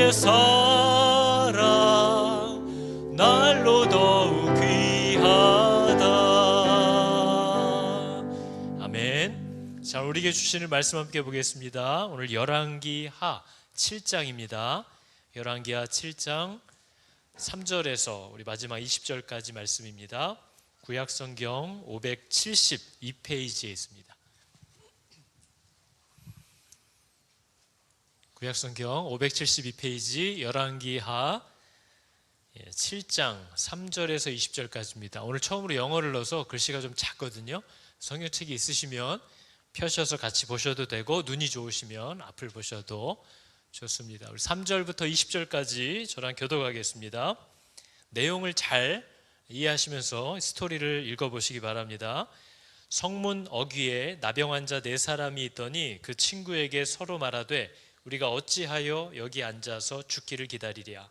주의 사랑 날로 더욱 귀하다. 아멘. 자, 우리에게 주시는 말씀 함께 보겠습니다. 오늘 열왕기하 7장입니다. 열왕기하 7장 3절에서 우리 마지막 20절까지 말씀입니다. 구약성경 572페이지에 있습니다. 구약성경 572페이지 열왕기하 7장 3절에서 20절까지입니다. 오늘 처음으로 영어를 넣어서 글씨가 좀 작거든요. 성경책이 있으시면 펴셔서 같이 보셔도 되고, 눈이 좋으시면 앞을 보셔도 좋습니다. 우리 3절부터 20절까지 저랑 교독하겠습니다. 내용을 잘 이해하시면서 스토리를 읽어보시기 바랍니다. 성문 어귀에 나병 환자 4사람이 있더니 그 친구에게 서로 말하되 우리가 어찌하여 여기 앉아서 죽기를 기다리랴.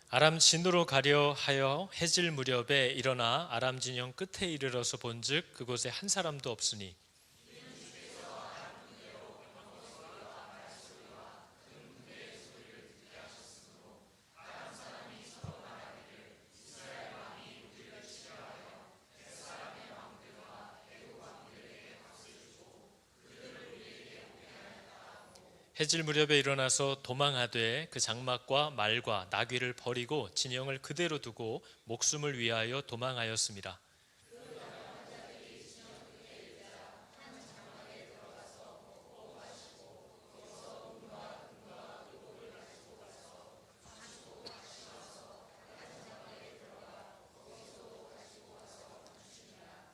아람 진으로 가려 하여 해질 무렵에 일어나 아람 진영 끝에 이르러서 본즉 그곳에 한 사람도 없으니 해질 무렵에 일어나서 도망하되 그 장막과 말과 나귀를 버리고 진영을 그대로 두고 목숨을 위하여 도망하였습니다.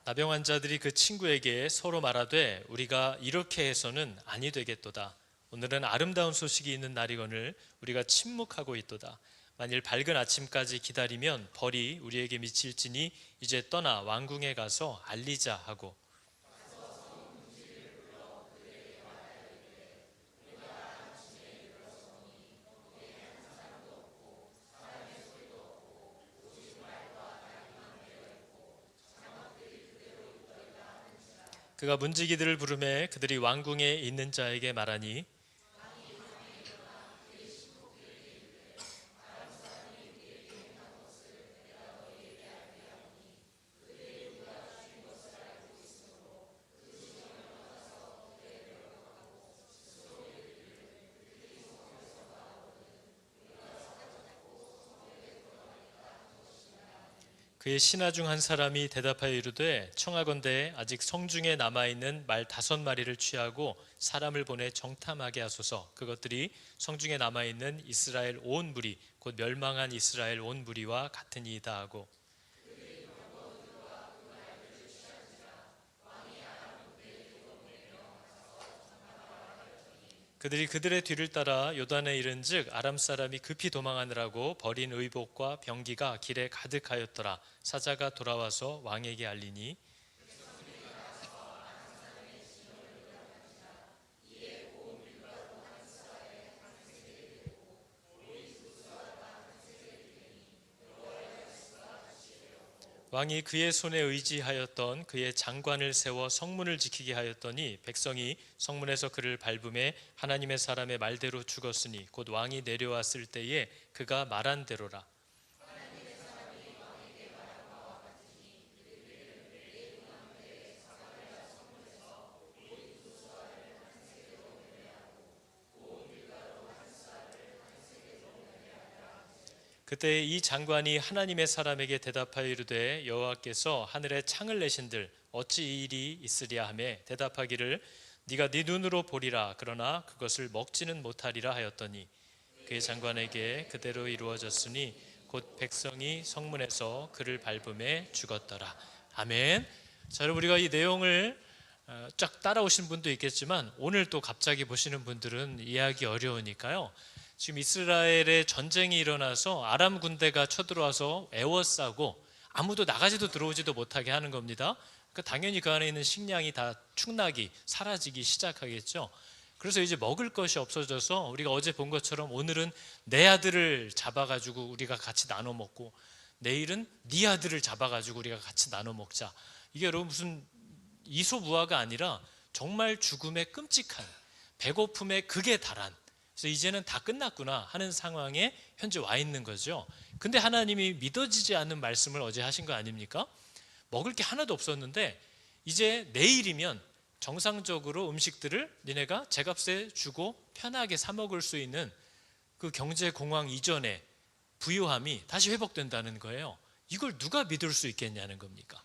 나병 환자들이 그 친구에게 서로 말하되 우리가 이렇게 해서는 아니 되겠도다. 오늘은 아름다운 소식이 있는 날이거늘 우리가 침묵하고 있도다. 만일 밝은 아침까지 기다리면 벌이 우리에게 미칠지니 이제 떠나 왕궁에 가서 알리자 하고, 그가 문지기들을 부르매 그들이 왕궁에 있는 자에게 말하니 그의 신하 중 한 사람이 대답하여 이르되 청하건대 아직 성중에 남아있는 말 5마리를 취하고 사람을 보내 정탐하게 하소서. 그것들이 성중에 남아있는 이스라엘 온 무리 곧 멸망한 이스라엘 온 무리와 같으니이다 하고, 그들이 그들의 뒤를 따라 요단에 이른즉 아람 사람이 급히 도망하느라고 버린 의복과 병기가 길에 가득하였더라. 사자가 돌아와서 왕에게 알리니 왕이 그의 손에 의지하였던 그의 장관을 세워 성문을 지키게 하였더니 백성이 성문에서 그를 밟음에 하나님의 사람의 말대로 죽었으니 곧 왕이 내려왔을 때에 그가 말한 대로라. 그때 이 장관이 하나님의 사람에게 대답하여 이르되 여호와께서 하늘에 창을 내신들 어찌 이 일이 있으랴 하며 대답하기를 네가 네 눈으로 보리라 그러나 그것을 먹지는 못하리라 하였더니 그의 장관에게 그대로 이루어졌으니 곧 백성이 성문에서 그를 밟음에 죽었더라. 아멘. 자, 여러분 우리가 이 내용을 쫙 따라오신 분도 있겠지만 오늘 또 갑자기 보시는 분들은 이해하기 어려우니까요. 지금 이스라엘에 전쟁이 일어나서 아람 군대가 쳐들어와서 에워싸고 아무도 나가지도 들어오지도 못하게 하는 겁니다. 그러니까 당연히 그 안에 있는 식량이 다 축나기, 사라지기 시작하겠죠. 그래서 이제 먹을 것이 없어져서 우리가 어제 본 것처럼 오늘은 내 아들을 잡아가지고 우리가 같이 나눠 먹고, 내일은 네 아들을 잡아가지고 우리가 같이 나눠 먹자. 이게 여러분 무슨 이소무화가 아니라 정말 죽음의 끔찍한, 배고픔의 극에 달한, 그래서 이제는 다 끝났구나 하는 상황에 현재 와 있는 거죠. 근데 하나님이 믿어지지 않는 말씀을 어제 하신 거 아닙니까? 먹을 게 하나도 없었는데 이제 내일이면 정상적으로 음식들을 니네가 제값에 주고 편하게 사 먹을 수 있는 그 경제 공황 이전의 부유함이 다시 회복된다는 거예요. 이걸 누가 믿을 수 있겠냐는 겁니까?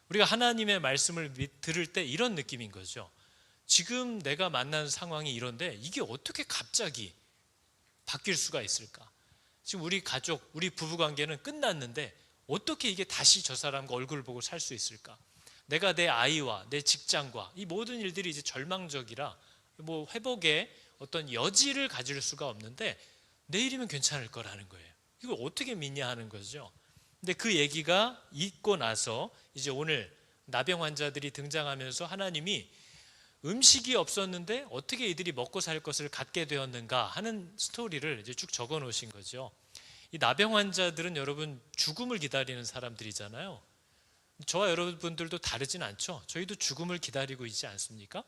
우리가 하나님의 말씀을 들을 때 이런 느낌인 거죠. 지금 내가 만난 상황이 이런데 이게 어떻게 갑자기 바뀔 수가 있을까? 지금 우리 가족, 우리 부부관계는 끝났는데 어떻게 이게 다시 저 사람과 얼굴을 보고 살 수 있을까? 내가 내 아이와 내 직장과 이 모든 일들이 이제 절망적이라 뭐 회복의 어떤 여지를 가질 수가 없는데 내일이면 괜찮을 거라는 거예요. 이걸 어떻게 믿냐 하는 거죠. 근데 그 얘기가 있고 나서 이제 오늘 나병 환자들이 등장하면서 하나님이 음식이 없었는데 어떻게 이들이 먹고 살 것을 갖게 되었는가 하는 스토리를 이제 쭉 적어 놓으신 거죠. 이 나병 환자들은 여러분 죽음을 기다리는 사람들이잖아요. 저와 여러분들도 다르진 않죠. 저희도 죽음을 기다리고 있지 않습니까?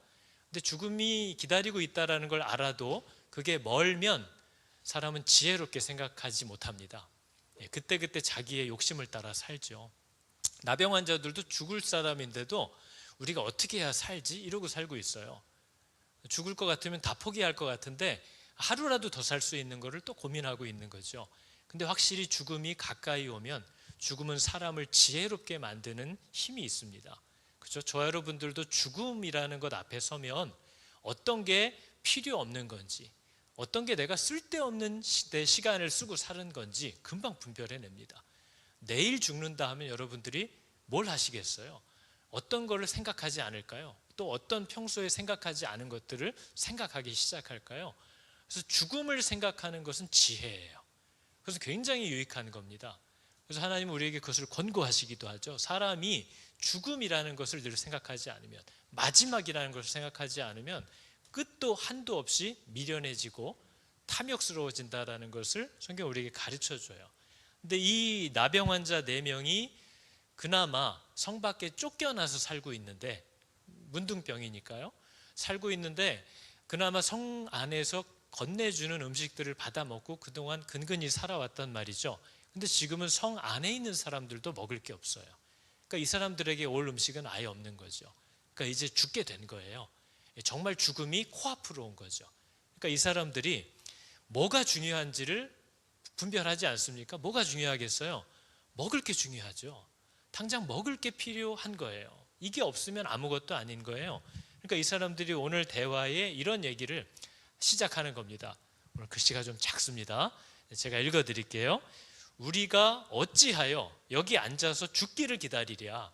근데 죽음이 기다리고 있다는 걸 알아도 그게 멀면 사람은 지혜롭게 생각하지 못합니다. 그때그때 자기의 욕심을 따라 살죠. 나병 환자들도 죽을 사람인데도 우리가 어떻게 해야 살지? 이러고 살고 있어요. 죽을 것 같으면 다 포기할 것 같은데 하루라도 더 살 수 있는 거를 또 고민하고 있는 거죠. 근데 확실히 죽음이 가까이 오면 죽음은 사람을 지혜롭게 만드는 힘이 있습니다. 그렇죠? 저 여러분들도 죽음이라는 것 앞에 서면 어떤 게 필요 없는 건지, 어떤 게 내가 쓸데없는 내 시간을 쓰고 사는 건지 금방 분별해냅니다. 내일 죽는다 하면 여러분들이 뭘 하시겠어요? 어떤 거를 생각하지 않을까요? 또 어떤 평소에 생각하지 않은 것들을 생각하기 시작할까요? 그래서 죽음을 생각하는 것은 지혜예요. 그래서 굉장히 유익한 겁니다. 그래서 하나님은 우리에게 그것을 권고하시기도 하죠. 사람이 죽음이라는 것을 늘 생각하지 않으면, 마지막이라는 것을 생각하지 않으면 끝도 한도 없이 미련해지고 탐욕스러워진다라는 것을 성경 우리에게 가르쳐줘요. 근데 이 나병 환자 4명이 그나마 성 밖에 쫓겨나서 살고 있는데, 문둥병이니까요. 살고 있는데 그나마 성 안에서 건네주는 음식들을 받아 먹고 그동안 근근히 살아왔단 말이죠. 근데 지금은 성 안에 있는 사람들도 먹을 게 없어요. 그러니까 이 사람들에게 올 음식은 아예 없는 거죠. 그러니까 이제 죽게 된 거예요. 정말 죽음이 코앞으로 온 거죠. 그러니까 이 사람들이 뭐가 중요한지를 분별하지 않습니까? 뭐가 중요하겠어요? 먹을 게 중요하죠. 당장 먹을 게 필요한 거예요. 이게 없으면 아무것도 아닌 거예요. 그러니까 이 사람들이 오늘 대화에 이런 얘기를 시작하는 겁니다. 오늘 글씨가 좀 작습니다. 제가 읽어드릴게요. 우리가 어찌하여 여기 앉아서 죽기를 기다리랴.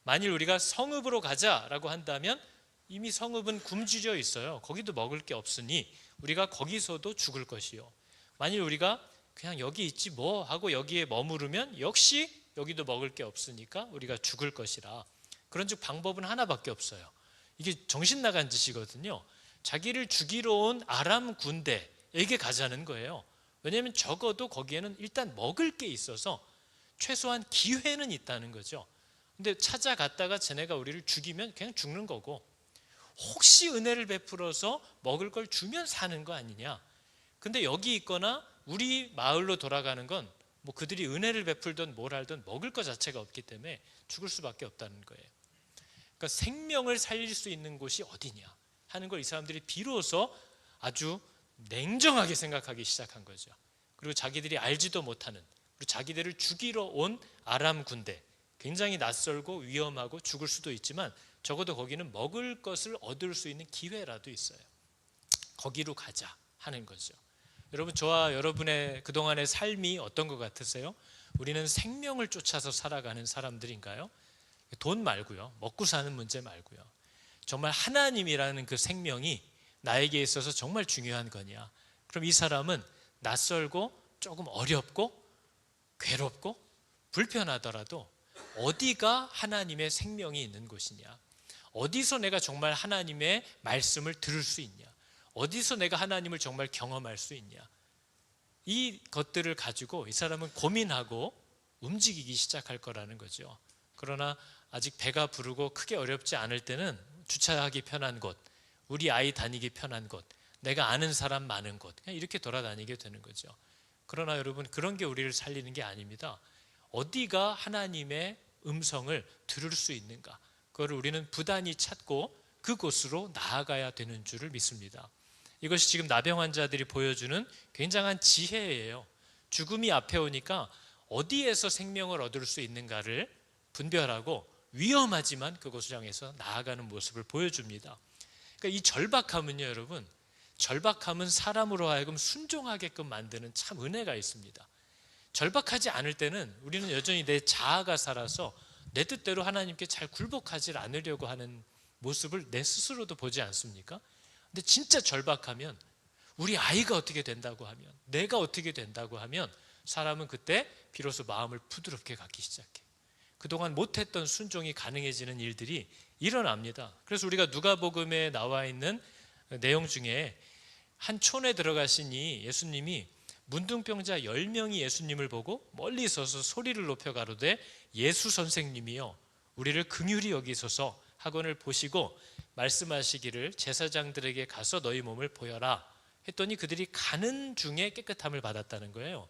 만일 우리가 성읍으로 가자라고 한다면 이미 성읍은 굶주려 있어요. 거기도 먹을 게 없으니 우리가 거기서도 죽을 것이요. 만일 우리가 그냥 여기 있지 뭐 하고 여기에 머무르면 역시 여기도 먹을 게 없으니까 우리가 죽을 것이라. 그런즉 방법은 하나밖에 없어요. 이게 정신 나간 짓이거든요. 자기를 죽이러 온 아람 군대에게 가자는 거예요. 왜냐하면 적어도 거기에는 일단 먹을 게 있어서 최소한 기회는 있다는 거죠. 근데 찾아갔다가 쟤네가 우리를 죽이면 그냥 죽는 거고, 혹시 은혜를 베풀어서 먹을 걸 주면 사는 거 아니냐. 근데 여기 있거나 우리 마을로 돌아가는 건 뭐 그들이 은혜를 베풀든 뭘 하든 먹을 것 자체가 없기 때문에 죽을 수밖에 없다는 거예요. 그러니까 생명을 살릴 수 있는 곳이 어디냐 하는 걸 이 사람들이 비로소 아주 냉정하게 생각하기 시작한 거죠. 그리고 자기들이 알지도 못하는, 그리고 자기들을 죽이러 온 아람 군대, 굉장히 낯설고 위험하고 죽을 수도 있지만 적어도 거기는 먹을 것을 얻을 수 있는 기회라도 있어요. 거기로 가자 하는 거죠. 여러분, 저와 여러분의 그동안의 삶이 어떤 것 같으세요? 우리는 생명을 쫓아서 살아가는 사람들인가요? 돈 말고요, 먹고 사는 문제 말고요, 정말 하나님이라는 그 생명이 나에게 있어서 정말 중요한 거냐. 그럼 이 사람은 낯설고 조금 어렵고 괴롭고 불편하더라도 어디가 하나님의 생명이 있는 곳이냐? 어디서 내가 정말 하나님의 말씀을 들을 수 있냐? 어디서 내가 하나님을 정말 경험할 수 있냐? 이 것들을 가지고 이 사람은 고민하고 움직이기 시작할 거라는 거죠. 그러나 아직 배가 부르고 크게 어렵지 않을 때는 주차하기 편한 곳, 우리 아이 다니기 편한 곳, 내가 아는 사람 많은 곳, 그냥 이렇게 돌아다니게 되는 거죠. 그러나 여러분, 그런 게 우리를 살리는 게 아닙니다. 어디가 하나님의 음성을 들을 수 있는가, 그걸 우리는 부단히 찾고 그곳으로 나아가야 되는 줄을 믿습니다. 이것이 지금 나병 환자들이 보여주는 굉장한 지혜예요. 죽음이 앞에 오니까 어디에서 생명을 얻을 수 있는가를 분별하고 위험하지만 그곳을 향해서 나아가는 모습을 보여줍니다. 그러니까 이 절박함은요, 여러분, 절박함은 사람으로 하여금 순종하게끔 만드는 참 은혜가 있습니다. 절박하지 않을 때는 우리는 여전히 내 자아가 살아서 내 뜻대로 하나님께 잘 굴복하지 않으려고 하는 모습을 내 스스로도 보지 않습니까? 근데 진짜 절박하면, 우리 아이가 어떻게 된다고 하면, 내가 어떻게 된다고 하면 사람은 그때 비로소 마음을 부드럽게 갖기 시작해. 그동안 못했던 순종이 가능해지는 일들이 일어납니다. 그래서 우리가 누가복음에 나와 있는 내용 중에 한 촌에 들어가시니 예수님이 문둥병자 10명이 예수님을 보고 멀리 서서 소리를 높여 가로되 예수 선생님이여 우리를 긍휼히 여기소서 하거늘 보시고 말씀하시기를 제사장들에게 가서 너희 몸을 보여라 했더니 그들이 가는 중에 깨끗함을 받았다는 거예요.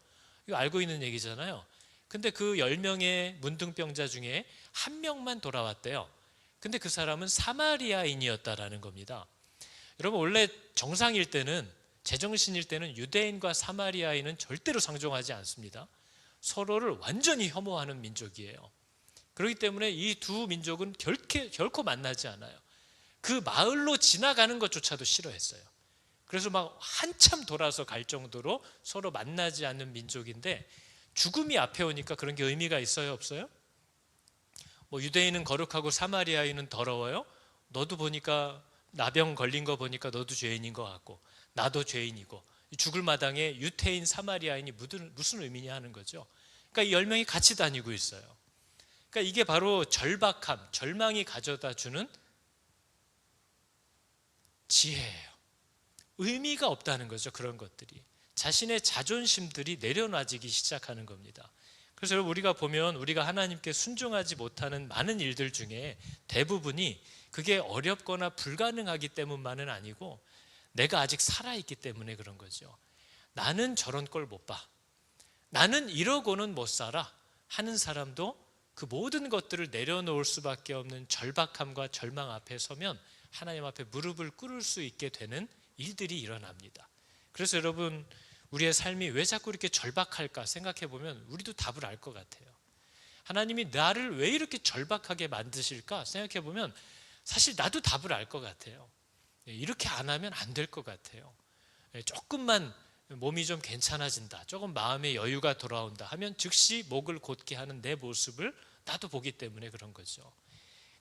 이거 알고 있는 얘기잖아요. 근데 그 10명의 문둥병자 중에 한 명만 돌아왔대요. 근데 그 사람은 사마리아인이었다라는 겁니다. 여러분, 원래 정상일 때는, 제정신일 때는 유대인과 사마리아인은 절대로 상종하지 않습니다. 서로를 완전히 혐오하는 민족이에요. 그렇기 때문에 이 두 민족은 결코 만나지 않아요. 그 마을로 지나가는 것조차도 싫어했어요. 그래서 막 한참 돌아서 갈 정도로 서로 만나지 않는 민족인데, 죽음이 앞에 오니까 그런 게 의미가 있어요, 없어요? 뭐 유대인은 거룩하고 사마리아인은 더러워요? 너도 보니까 나병 걸린 거 보니까 너도 죄인인 것 같고 나도 죄인이고, 죽을 마당에 유태인 사마리아인이 무슨 의미냐 하는 거죠. 그러니까 이 10명이 같이 다니고 있어요. 그러니까 이게 바로 절박함, 절망이 가져다 주는 지혜예요. 의미가 없다는 거죠. 그런 것들이 자신의 자존심들이 내려놔지기 시작하는 겁니다. 그래서 우리가 보면 우리가 하나님께 순종하지 못하는 많은 일들 중에 대부분이 그게 어렵거나 불가능하기 때문만은 아니고 내가 아직 살아있기 때문에 그런 거죠. 나는 저런 꼴 못 봐, 나는 이러고는 못 살아 하는 사람도 그 모든 것들을 내려놓을 수밖에 없는 절박함과 절망 앞에 서면 하나님 앞에 무릎을 꿇을 수 있게 되는 일들이 일어납니다. 그래서 여러분, 우리의 삶이 왜 자꾸 이렇게 절박할까 생각해 보면 우리도 답을 알 것 같아요. 하나님이 나를 왜 이렇게 절박하게 만드실까 생각해 보면 사실 나도 답을 알 것 같아요. 이렇게 안 하면 안 될 것 같아요. 조금만 몸이 좀 괜찮아진다, 조금 마음의 여유가 돌아온다 하면 즉시 목을 곧게 하는 내 모습을 나도 보기 때문에 그런 거죠.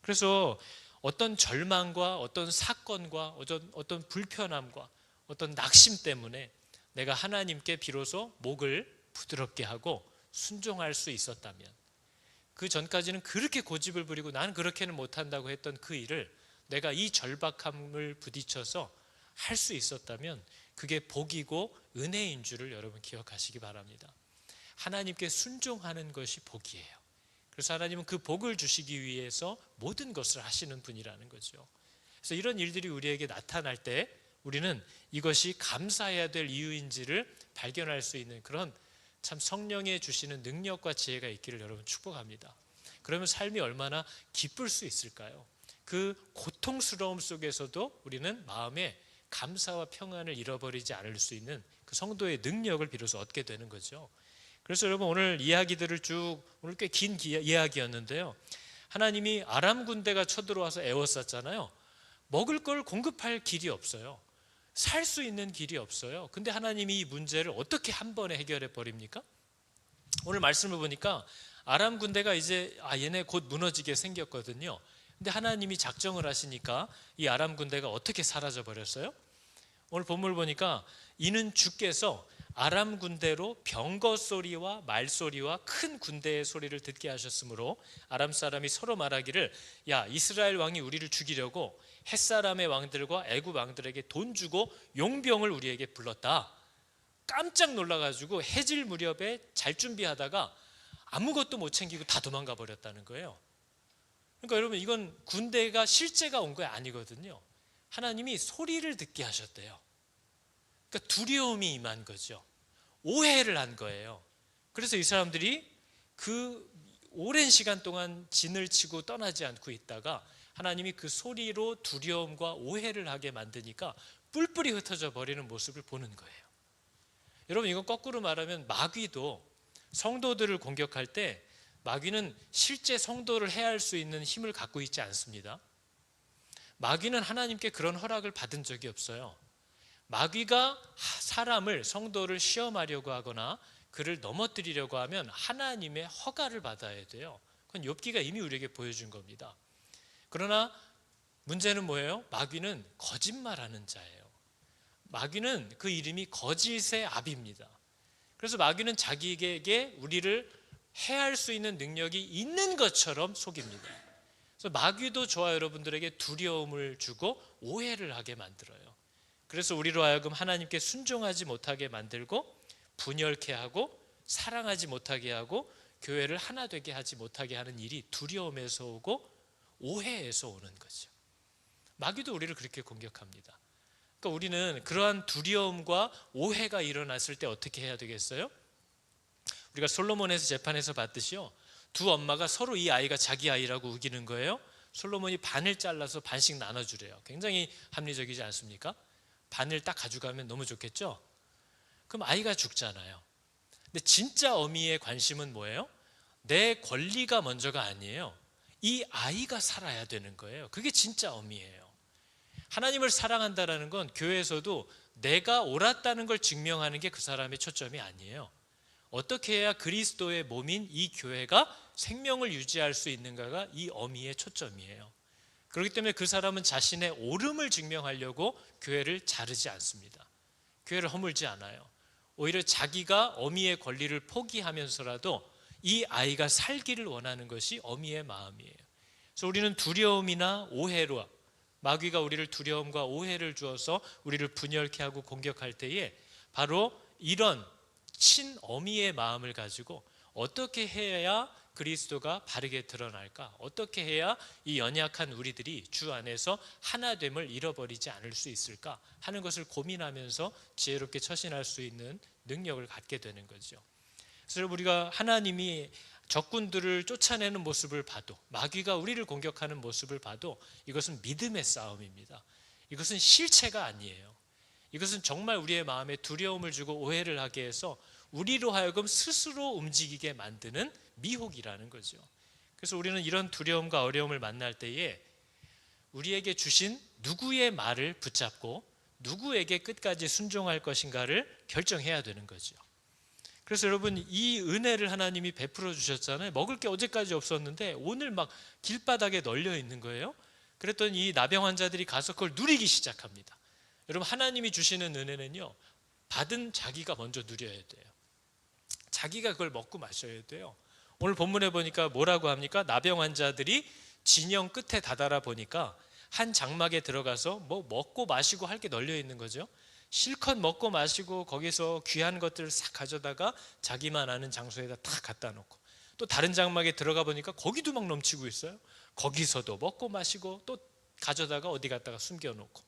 그래서 어떤 절망과 어떤 사건과 어떤 불편함과 어떤 낙심 때문에 내가 하나님께 비로소 목을 부드럽게 하고 순종할 수 있었다면, 그 전까지는 그렇게 고집을 부리고 나는 그렇게는 못한다고 했던 그 일을 내가 이 절박함을 부딪혀서 할 수 있었다면 그게 복이고 은혜인 줄을 여러분 기억하시기 바랍니다. 하나님께 순종하는 것이 복이에요. 그래서 하나님은 그 복을 주시기 위해서 모든 것을 하시는 분이라는 거죠. 그래서 이런 일들이 우리에게 나타날 때 우리는 이것이 감사해야 될 이유인지를 발견할 수 있는 그런 참 성령의 주시는 능력과 지혜가 있기를 여러분 축복합니다. 그러면 삶이 얼마나 기쁠 수 있을까요? 그 고통스러움 속에서도 우리는 마음에 감사와 평안을 잃어버리지 않을 수 있는 그 성도의 능력을 비로소 얻게 되는 거죠. 그래서 여러분, 오늘 이야기들을 오늘 꽤 긴 이야기였는데요, 하나님이 아람 군대가 쳐들어와서 에워쌌잖아요. 먹을 걸 공급할 길이 없어요. 살 수 있는 길이 없어요. 근데 하나님이 이 문제를 어떻게 한 번에 해결해 버립니까? 오늘 말씀을 보니까 아람 군대가 이제 얘네 곧 무너지게 생겼거든요. 근데 하나님이 작정을 하시니까 이 아람 군대가 어떻게 사라져 버렸어요? 오늘 본문을 보니까 이는 주께서 아람 군대로 병거 소리와 말소리와 큰 군대의 소리를 듣게 하셨으므로 아람 사람이 서로 말하기를 야, 이스라엘 왕이 우리를 죽이려고 햇사람의 왕들과 애굽 왕들에게 돈 주고 용병을 우리에게 불렀다. 깜짝 놀라가지고 해질 무렵에 잘 준비하다가 아무것도 못 챙기고 다 도망가 버렸다는 거예요. 그러니까 여러분, 이건 군대가 실제가 온 게 아니거든요. 하나님이 소리를 듣게 하셨대요. 그러니까 두려움이 임한 거죠. 오해를 한 거예요. 그래서 이 사람들이 그 오랜 시간 동안 진을 치고 떠나지 않고 있다가 하나님이 그 소리로 두려움과 오해를 하게 만드니까 뿔뿔이 흩어져 버리는 모습을 보는 거예요. 여러분, 이건 거꾸로 말하면 마귀도 성도들을 공격할 때 마귀는 실제 성도를 해할 수 있는 힘을 갖고 있지 않습니다. 마귀는 하나님께 그런 허락을 받은 적이 없어요. 마귀가 사람을, 성도를 시험하려고 하거나 그를 넘어뜨리려고 하면 하나님의 허가를 받아야 돼요. 그건 욥기가 이미 우리에게 보여준 겁니다. 그러나 문제는 뭐예요? 마귀는 거짓말하는 자예요. 마귀는 그 이름이 거짓의 아비입니다. 그래서 마귀는 자기에게 우리를 해할 수 있는 능력이 있는 것처럼 속입니다. 그래서 마귀도 저와 여러분들에게 두려움을 주고 오해를 하게 만들어요. 그래서 우리로 하여금 하나님께 순종하지 못하게 만들고 분열케 하고 사랑하지 못하게 하고 교회를 하나 되게 하지 못하게 하는 일이 두려움에서 오고 오해에서 오는 거죠. 마귀도 우리를 그렇게 공격합니다. 그러니까 우리는 그러한 두려움과 오해가 일어났을 때 어떻게 해야 되겠어요? 우리가 솔로몬에서 재판에서 봤듯이요, 두 엄마가 서로 이 아이가 자기 아이라고 우기는 거예요. 솔로몬이 반을 잘라서 반씩 나눠주래요. 굉장히 합리적이지 않습니까? 반을 딱 가져가면 너무 좋겠죠? 그럼 아이가 죽잖아요. 근데 진짜 어미의 관심은 뭐예요? 내 권리가 먼저가 아니에요. 이 아이가 살아야 되는 거예요. 그게 진짜 어미예요. 하나님을 사랑한다는 건 교회에서도 내가 옳았다는 걸 증명하는 게 그 사람의 초점이 아니에요. 어떻게 해야 그리스도의 몸인 이 교회가 생명을 유지할 수 있는가가 이 어미의 초점이에요. 그렇기 때문에 그 사람은 자신의 옳음을 증명하려고 교회를 자르지 않습니다. 교회를 허물지 않아요. 오히려 자기가 어미의 권리를 포기하면서라도 이 아이가 살기를 원하는 것이 어미의 마음이에요. 그래서 우리는 두려움이나 오해로, 마귀가 우리를 두려움과 오해를 주어서 우리를 분열케 하고 공격할 때에 바로 이런 친어미의 마음을 가지고 어떻게 해야 그리스도가 바르게 드러날까? 어떻게 해야 이 연약한 우리들이 주 안에서 하나됨을 잃어버리지 않을 수 있을까? 하는 것을 고민하면서 지혜롭게 처신할 수 있는 능력을 갖게 되는 거죠. 그래서 우리가 하나님이 적군들을 쫓아내는 모습을 봐도, 마귀가 우리를 공격하는 모습을 봐도 이것은 믿음의 싸움입니다. 이것은 실체가 아니에요. 이것은 정말 우리의 마음에 두려움을 주고 오해를 하게 해서 우리로 하여금 스스로 움직이게 만드는 미혹이라는 거죠. 그래서 우리는 이런 두려움과 어려움을 만날 때에 우리에게 주신 누구의 말을 붙잡고 누구에게 끝까지 순종할 것인가를 결정해야 되는 거죠. 그래서 여러분, 이 은혜를 하나님이 베풀어 주셨잖아요. 먹을 게 어제까지 없었는데 오늘 막 길바닥에 널려 있는 거예요. 그랬더니 이 나병 환자들이 가서 그걸 누리기 시작합니다. 여러분, 하나님이 주시는 은혜는요, 받은 자기가 먼저 누려야 돼요. 자기가 그걸 먹고 마셔야 돼요. 오늘 본문에 보니까 뭐라고 합니까? 나병 환자들이 진영 끝에 다다라 보니까 한 장막에 들어가서 뭐 먹고 마시고 할 게 널려 있는 거죠. 실컷 먹고 마시고 거기서 귀한 것들을 싹 가져다가 자기만 아는 장소에다 탁 갖다 놓고, 또 다른 장막에 들어가 보니까 거기도 막 넘치고 있어요. 거기서도 먹고 마시고 또 가져다가 어디 갖다가 숨겨놓고,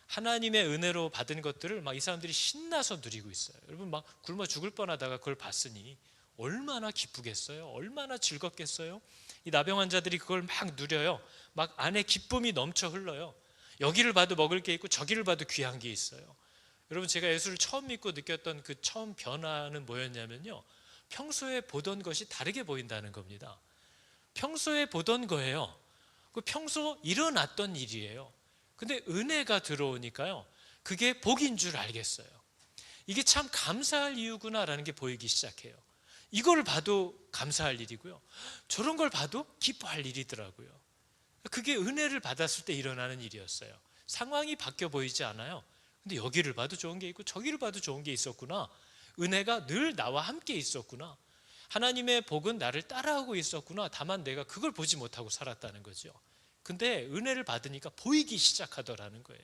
하나님의 은혜로 받은 것들을 막 이 사람들이 신나서 누리고 있어요. 여러분, 막 굶어 죽을 뻔하다가 그걸 봤으니 얼마나 기쁘겠어요? 얼마나 즐겁겠어요? 이 나병 환자들이 그걸 막 누려요. 막 안에 기쁨이 넘쳐 흘러요. 여기를 봐도 먹을 게 있고 저기를 봐도 귀한 게 있어요. 여러분, 제가 예수를 처음 믿고 느꼈던 그 처음 변화는 뭐였냐면요, 평소에 보던 것이 다르게 보인다는 겁니다. 평소에 보던 거예요. 그 평소 일어났던 일이에요. 근데 은혜가 들어오니까요, 그게 복인 줄 알겠어요. 이게 참 감사할 이유구나라는 게 보이기 시작해요. 이걸 봐도 감사할 일이고요, 저런 걸 봐도 기뻐할 일이더라고요. 그게 은혜를 받았을 때 일어나는 일이었어요. 상황이 바뀌어 보이지 않아요. 근데 여기를 봐도 좋은 게 있고 저기를 봐도 좋은 게 있었구나. 은혜가 늘 나와 함께 있었구나. 하나님의 복은 나를 따라오고 있었구나. 다만 내가 그걸 보지 못하고 살았다는 거죠. 근데 은혜를 받으니까 보이기 시작하더라는 거예요.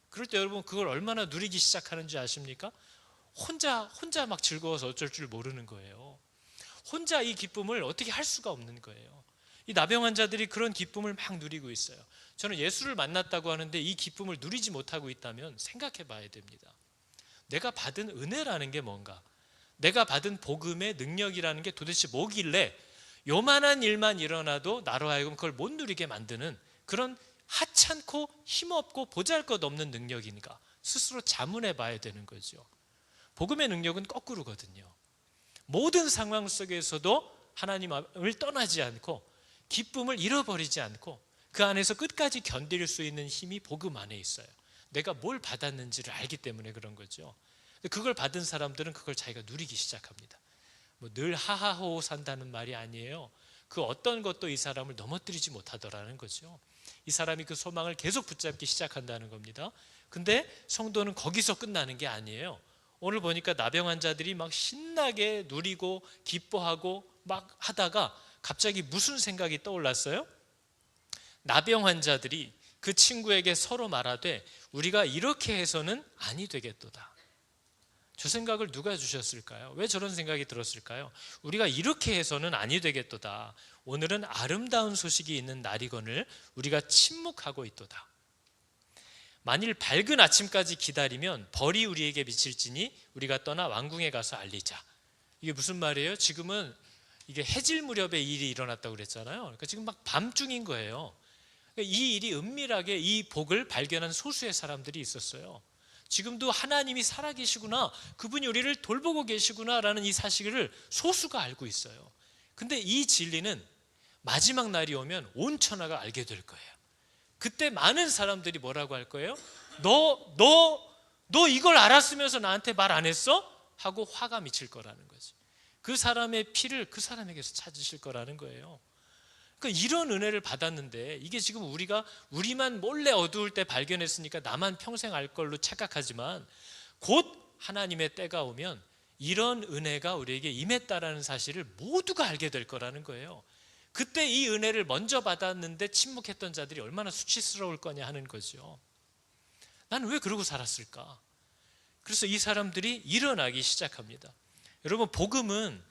그럴 때 여러분 그걸 얼마나 누리기 시작하는지 아십니까? 혼자 막 즐거워서 어쩔 줄 모르는 거예요. 혼자 이 기쁨을 어떻게 할 수가 없는 거예요. 이 나병 환자들이 그런 기쁨을 막 누리고 있어요. 저는 예수를 만났다고 하는데 이 기쁨을 누리지 못하고 있다면 생각해 봐야 됩니다. 내가 받은 은혜라는 게 뭔가, 내가 받은 복음의 능력이라는 게 도대체 뭐길래 요만한 일만 일어나도 나로 하여금 그걸 못 누리게 만드는 그런 하찮고 힘없고 보잘것없는 능력인가 스스로 자문해 봐야 되는 거죠. 복음의 능력은 거꾸로거든요. 모든 상황 속에서도 하나님을 떠나지 않고 기쁨을 잃어버리지 않고 그 안에서 끝까지 견딜 수 있는 힘이 복음 안에 있어요. 내가 뭘 받았는지를 알기 때문에 그런 거죠. 그걸 받은 사람들은 그걸 자기가 누리기 시작합니다. 늘 하하호호 산다는 말이 아니에요. 그 어떤 것도 이 사람을 넘어뜨리지 못하더라는 거죠. 이 사람이 그 소망을 계속 붙잡기 시작한다는 겁니다. 근데 성도는 거기서 끝나는 게 아니에요. 오늘 보니까 나병 환자들이 막 신나게 누리고 기뻐하고 막 하다가 갑자기 무슨 생각이 떠올랐어요? 나병 환자들이 그 친구에게 서로 말하되 우리가 이렇게 해서는 아니 되겠도다. 저 생각을 누가 주셨을까요? 왜 저런 생각이 들었을까요? 우리가 이렇게 해서는 아니 되겠도다. 오늘은 아름다운 소식이 있는 날이거늘 우리가 침묵하고 있도다. 만일 밝은 아침까지 기다리면 벌이 우리에게 미칠지니 우리가 떠나 왕궁에 가서 알리자. 이게 무슨 말이에요? 지금은 이게 해질 무렵에 일이 일어났다고 그랬잖아요. 그러니까 지금 막 밤중인 거예요. 이 일이 은밀하게 이 복을 발견한 소수의 사람들이 있었어요. 지금도 하나님이 살아계시구나, 그분이 우리를 돌보고 계시구나라는 이 사실을 소수가 알고 있어요. 근데 이 진리는 마지막 날이 오면 온 천하가 알게 될 거예요. 그때 많은 사람들이 뭐라고 할 거예요? 너 이걸 알았으면서 나한테 말 안 했어? 하고 화가 미칠 거라는 거지. 그 사람의 피를 그 사람에게서 찾으실 거라는 거예요. 그러니까 이런 은혜를 받았는데 이게 지금 우리만 몰래 어두울 때 발견했으니까 나만 평생 알 걸로 착각하지만 곧 하나님의 때가 오면 이런 은혜가 우리에게 임했다라는 사실을 모두가 알게 될 거라는 거예요. 그때 이 은혜를 먼저 받았는데 침묵했던 자들이 얼마나 수치스러울 거냐 하는 거죠. 나는 왜 그러고 살았을까? 그래서 이 사람들이 일어나기 시작합니다. 여러분, 복음은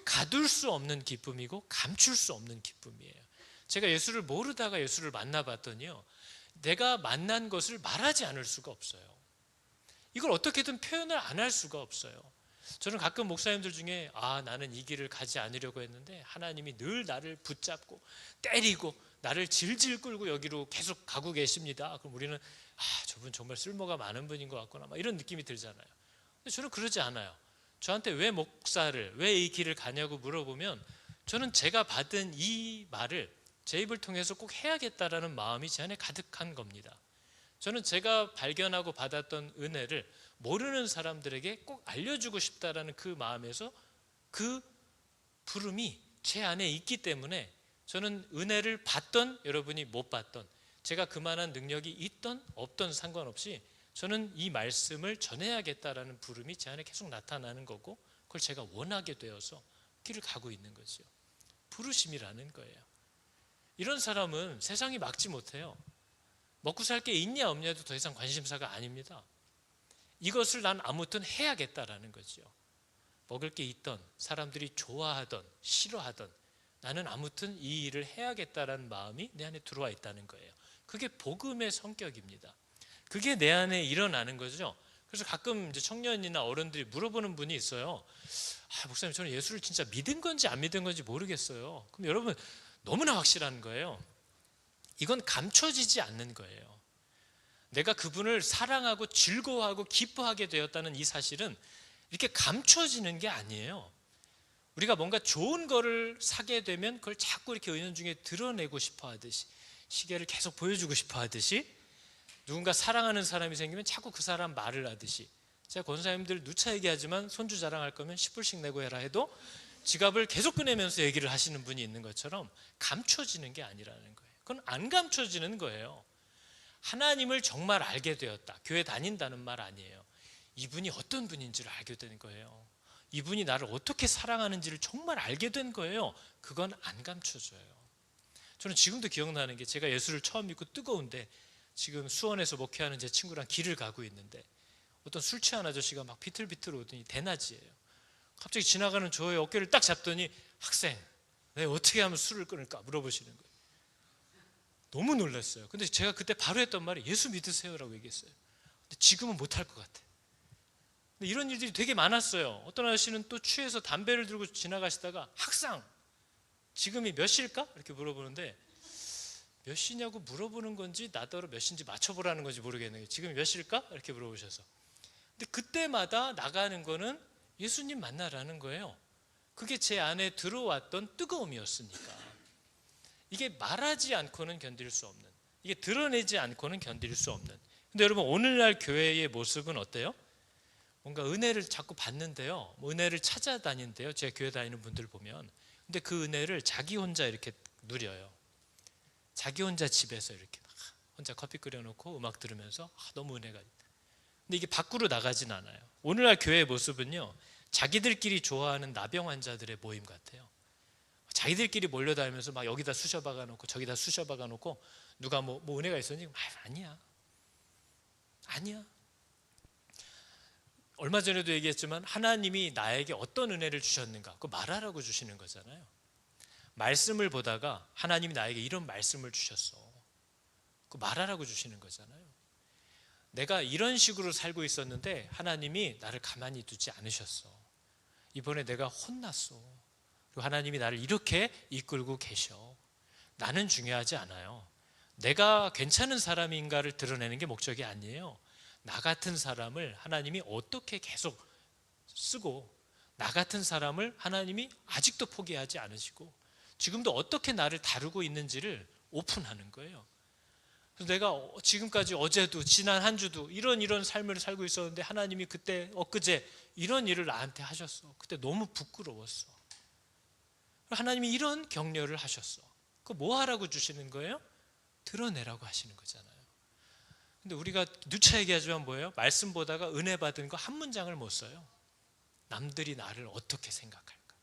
가둘 수 없는 기쁨이고 감출 수 없는 기쁨이에요. 제가 예수를 모르다가 예수를 만나봤더니요, 내가 만난 것을 말하지 않을 수가 없어요. 이걸 어떻게든 표현을 안 할 수가 없어요. 저는 가끔 목사님들 중에 나는 이 길을 가지 않으려고 했는데 하나님이 늘 나를 붙잡고 때리고 나를 질질 끌고 여기로 계속 가고 계십니다. 그럼 우리는 저분 정말 쓸모가 많은 분인 것 같구나, 막 이런 느낌이 들잖아요. 근데 저는 그러지 않아요. 저한테 왜 이 길을 가냐고 물어보면 저는 제가 받은 이 말을 제 입을 통해서 꼭 해야겠다라는 마음이 제 안에 가득한 겁니다. 저는 제가 발견하고 받았던 은혜를 모르는 사람들에게 꼭 알려주고 싶다라는 그 마음에서 그 부름이 제 안에 있기 때문에 저는 은혜를 받던 여러분이 못 받던, 제가 그만한 능력이 있던 없던 상관없이 저는 이 말씀을 전해야겠다라는 부름이 제 안에 계속 나타나는 거고, 그걸 제가 원하게 되어서 길을 가고 있는 거죠. 부르심이라는 거예요. 이런 사람은 세상이 막지 못해요. 먹고 살 게 있냐 없냐도 더 이상 관심사가 아닙니다. 이것을 난 아무튼 해야겠다라는 거죠. 먹을 게 있던, 사람들이 좋아하던 싫어하던, 나는 아무튼 이 일을 해야겠다라는 마음이 내 안에 들어와 있다는 거예요. 그게 복음의 성격입니다. 그게 내 안에 일어나는 거죠. 그래서 가끔 이제 청년이나 어른들이 물어보는 분이 있어요. 목사님, 저는 예수를 진짜 믿은 건지 안 믿은 건지 모르겠어요. 그럼 여러분, 너무나 확실한 거예요. 이건 감춰지지 않는 거예요. 내가 그분을 사랑하고 즐거워하고 기뻐하게 되었다는 이 사실은 이렇게 감춰지는 게 아니에요. 우리가 뭔가 좋은 거를 사게 되면 그걸 자꾸 이렇게 은연중에 드러내고 싶어 하듯이, 시계를 계속 보여주고 싶어 하듯이, 누군가 사랑하는 사람이 생기면 자꾸 그 사람 말을 하듯이, 제가 권사님들 누차 얘기하지만 손주 자랑할 거면 10불씩 내고 해라 해도 지갑을 계속 꺼내면서 얘기를 하시는 분이 있는 것처럼 감춰지는 게 아니라는 거예요. 그건 안 감춰지는 거예요. 하나님을 정말 알게 되었다. 교회 다닌다는 말 아니에요. 이분이 어떤 분인지를 알게 된 거예요. 이분이 나를 어떻게 사랑하는지를 정말 알게 된 거예요. 그건 안 감춰져요. 저는 지금도 기억나는 게, 제가 예수를 처음 믿고 뜨거운데 지금 수원에서 목회하는 제 친구랑 길을 가고 있는데 어떤 술 취한 아저씨가 막 비틀비틀 오더니 대낮이에요. 갑자기 지나가는 저의 어깨를 딱 잡더니, 학생, 내가 어떻게 하면 술을 끊을까 물어보시는 거예요. 너무 놀랐어요. 근데 제가 그때 바로 했던 말이 예수 믿으세요라고 얘기했어요. 근데 지금은 못할 것 같아. 근데 이런 일들이 되게 많았어요. 어떤 아저씨는 또 취해서 담배를 들고 지나가시다가, 학상, 지금이 몇 시일까? 이렇게 물어보는데, 몇 시냐고 물어보는 건지 나더러 몇 시인지 맞춰보라는 건지 모르겠네요. 지금이 몇 시일까? 이렇게 물어보셔서. 근데 그때마다 나가는 거는 예수님 만나라는 거예요. 그게 제 안에 들어왔던 뜨거움이었으니까. 이게 말하지 않고는 견딜 수 없는, 이게 드러내지 않고는 견딜 수 없는. 근데 여러분, 오늘날 교회의 모습은 어때요? 뭔가 은혜를 자꾸 받는데요, 은혜를 찾아다니는데요, 제 교회 다니는 분들 보면. 근데 그 은혜를 자기 혼자 이렇게 누려요. 자기 혼자 집에서 이렇게 혼자 커피 끓여놓고 음악 들으면서 너무 은혜가 있다. 근데 이게 밖으로 나가진 않아요. 오늘날 교회의 모습은요, 자기들끼리 좋아하는 나병 환자들의 모임 같아요. 자기들끼리 몰려다니면서 막 여기다 쑤셔 박아놓고 저기다 쑤셔 박아놓고, 누가 뭐 은혜가 있었니? 아니야. 얼마 전에도 얘기했지만 하나님이 나에게 어떤 은혜를 주셨는가, 그거 말하라고 주시는 거잖아요. 말씀을 보다가 하나님이 나에게 이런 말씀을 주셨어, 그거 말하라고 주시는 거잖아요. 내가 이런 식으로 살고 있었는데 하나님이 나를 가만히 두지 않으셨어. 이번에 내가 혼났어. 그리고 하나님이 나를 이렇게 이끌고 계셔. 나는 중요하지 않아요. 내가 괜찮은 사람인가를 드러내는 게 목적이 아니에요. 나 같은 사람을 하나님이 어떻게 계속 쓰고, 나 같은 사람을 하나님이 아직도 포기하지 않으시고 지금도 어떻게 나를 다루고 있는지를 오픈하는 거예요. 그래서 내가 지금까지, 어제도 지난 한 주도 이런 삶을 살고 있었는데 하나님이 그때 엊그제 이런 일을 나한테 하셨어. 그때 너무 부끄러웠어. 하나님이 이런 격려를 하셨어. 그거 뭐 하라고 주시는 거예요? 드러내라고 하시는 거잖아요. 근데 우리가 누차 얘기하지만 뭐예요? 말씀 보다가 은혜 받은 거 한 문장을 못 써요. 남들이 나를 어떻게 생각할까?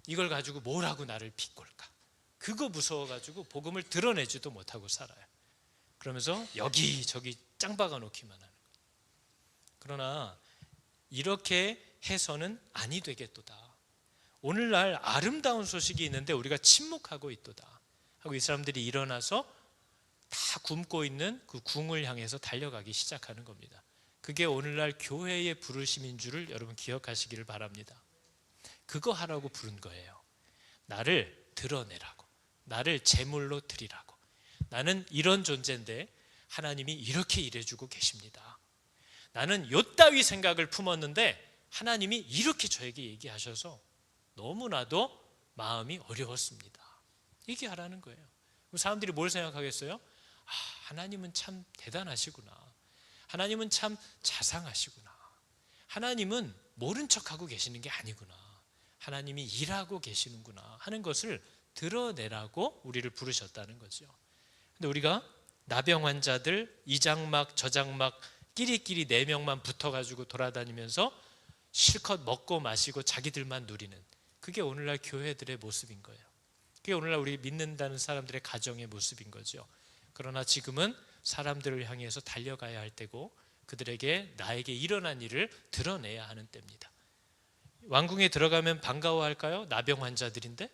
이걸 가지고 뭐라고 나를 비꼴까? 그거 무서워가지고 복음을 드러내지도 못하고 살아요. 그러면서 여기저기 짱 박아 놓기만 하는 거예요. 그러나 이렇게 해서는 아니 되겠도다. 오늘날 아름다운 소식이 있는데 우리가 침묵하고 있도다 하고 이 사람들이 일어나서 다 굶고 있는 그 궁을 향해서 달려가기 시작하는 겁니다. 그게 오늘날 교회의 부르심인 줄을 여러분 기억하시기를 바랍니다. 그거 하라고 부른 거예요. 나를 드러내라고, 나를 제물로 드리라고. 나는 이런 존재인데 하나님이 이렇게 일해주고 계십니다. 나는 요따위 생각을 품었는데 하나님이 이렇게 저에게 얘기하셔서 너무나도 마음이 어려웠습니다. 얘기하라는 거예요. 그럼 사람들이 뭘 생각하겠어요? 하나님은 참 대단하시구나. 하나님은 참 자상하시구나. 하나님은 모른 척하고 계시는 게 아니구나. 하나님이 일하고 계시는구나 하는 것을 드러내라고 우리를 부르셨다는 거죠. 근데 우리가 나병 환자들 이 장막 저 장막 끼리끼리 4명만 붙어가지고 돌아다니면서 실컷 먹고 마시고 자기들만 누리는, 그게 오늘날 교회들의 모습인 거예요. 그게 오늘날 우리 믿는다는 사람들의 가정의 모습인 거죠. 그러나 지금은 사람들을 향해서 달려가야 할 때고 그들에게 나에게 일어난 일을 드러내야 하는 때입니다. 왕궁에 들어가면 반가워할까요? 나병 환자들인데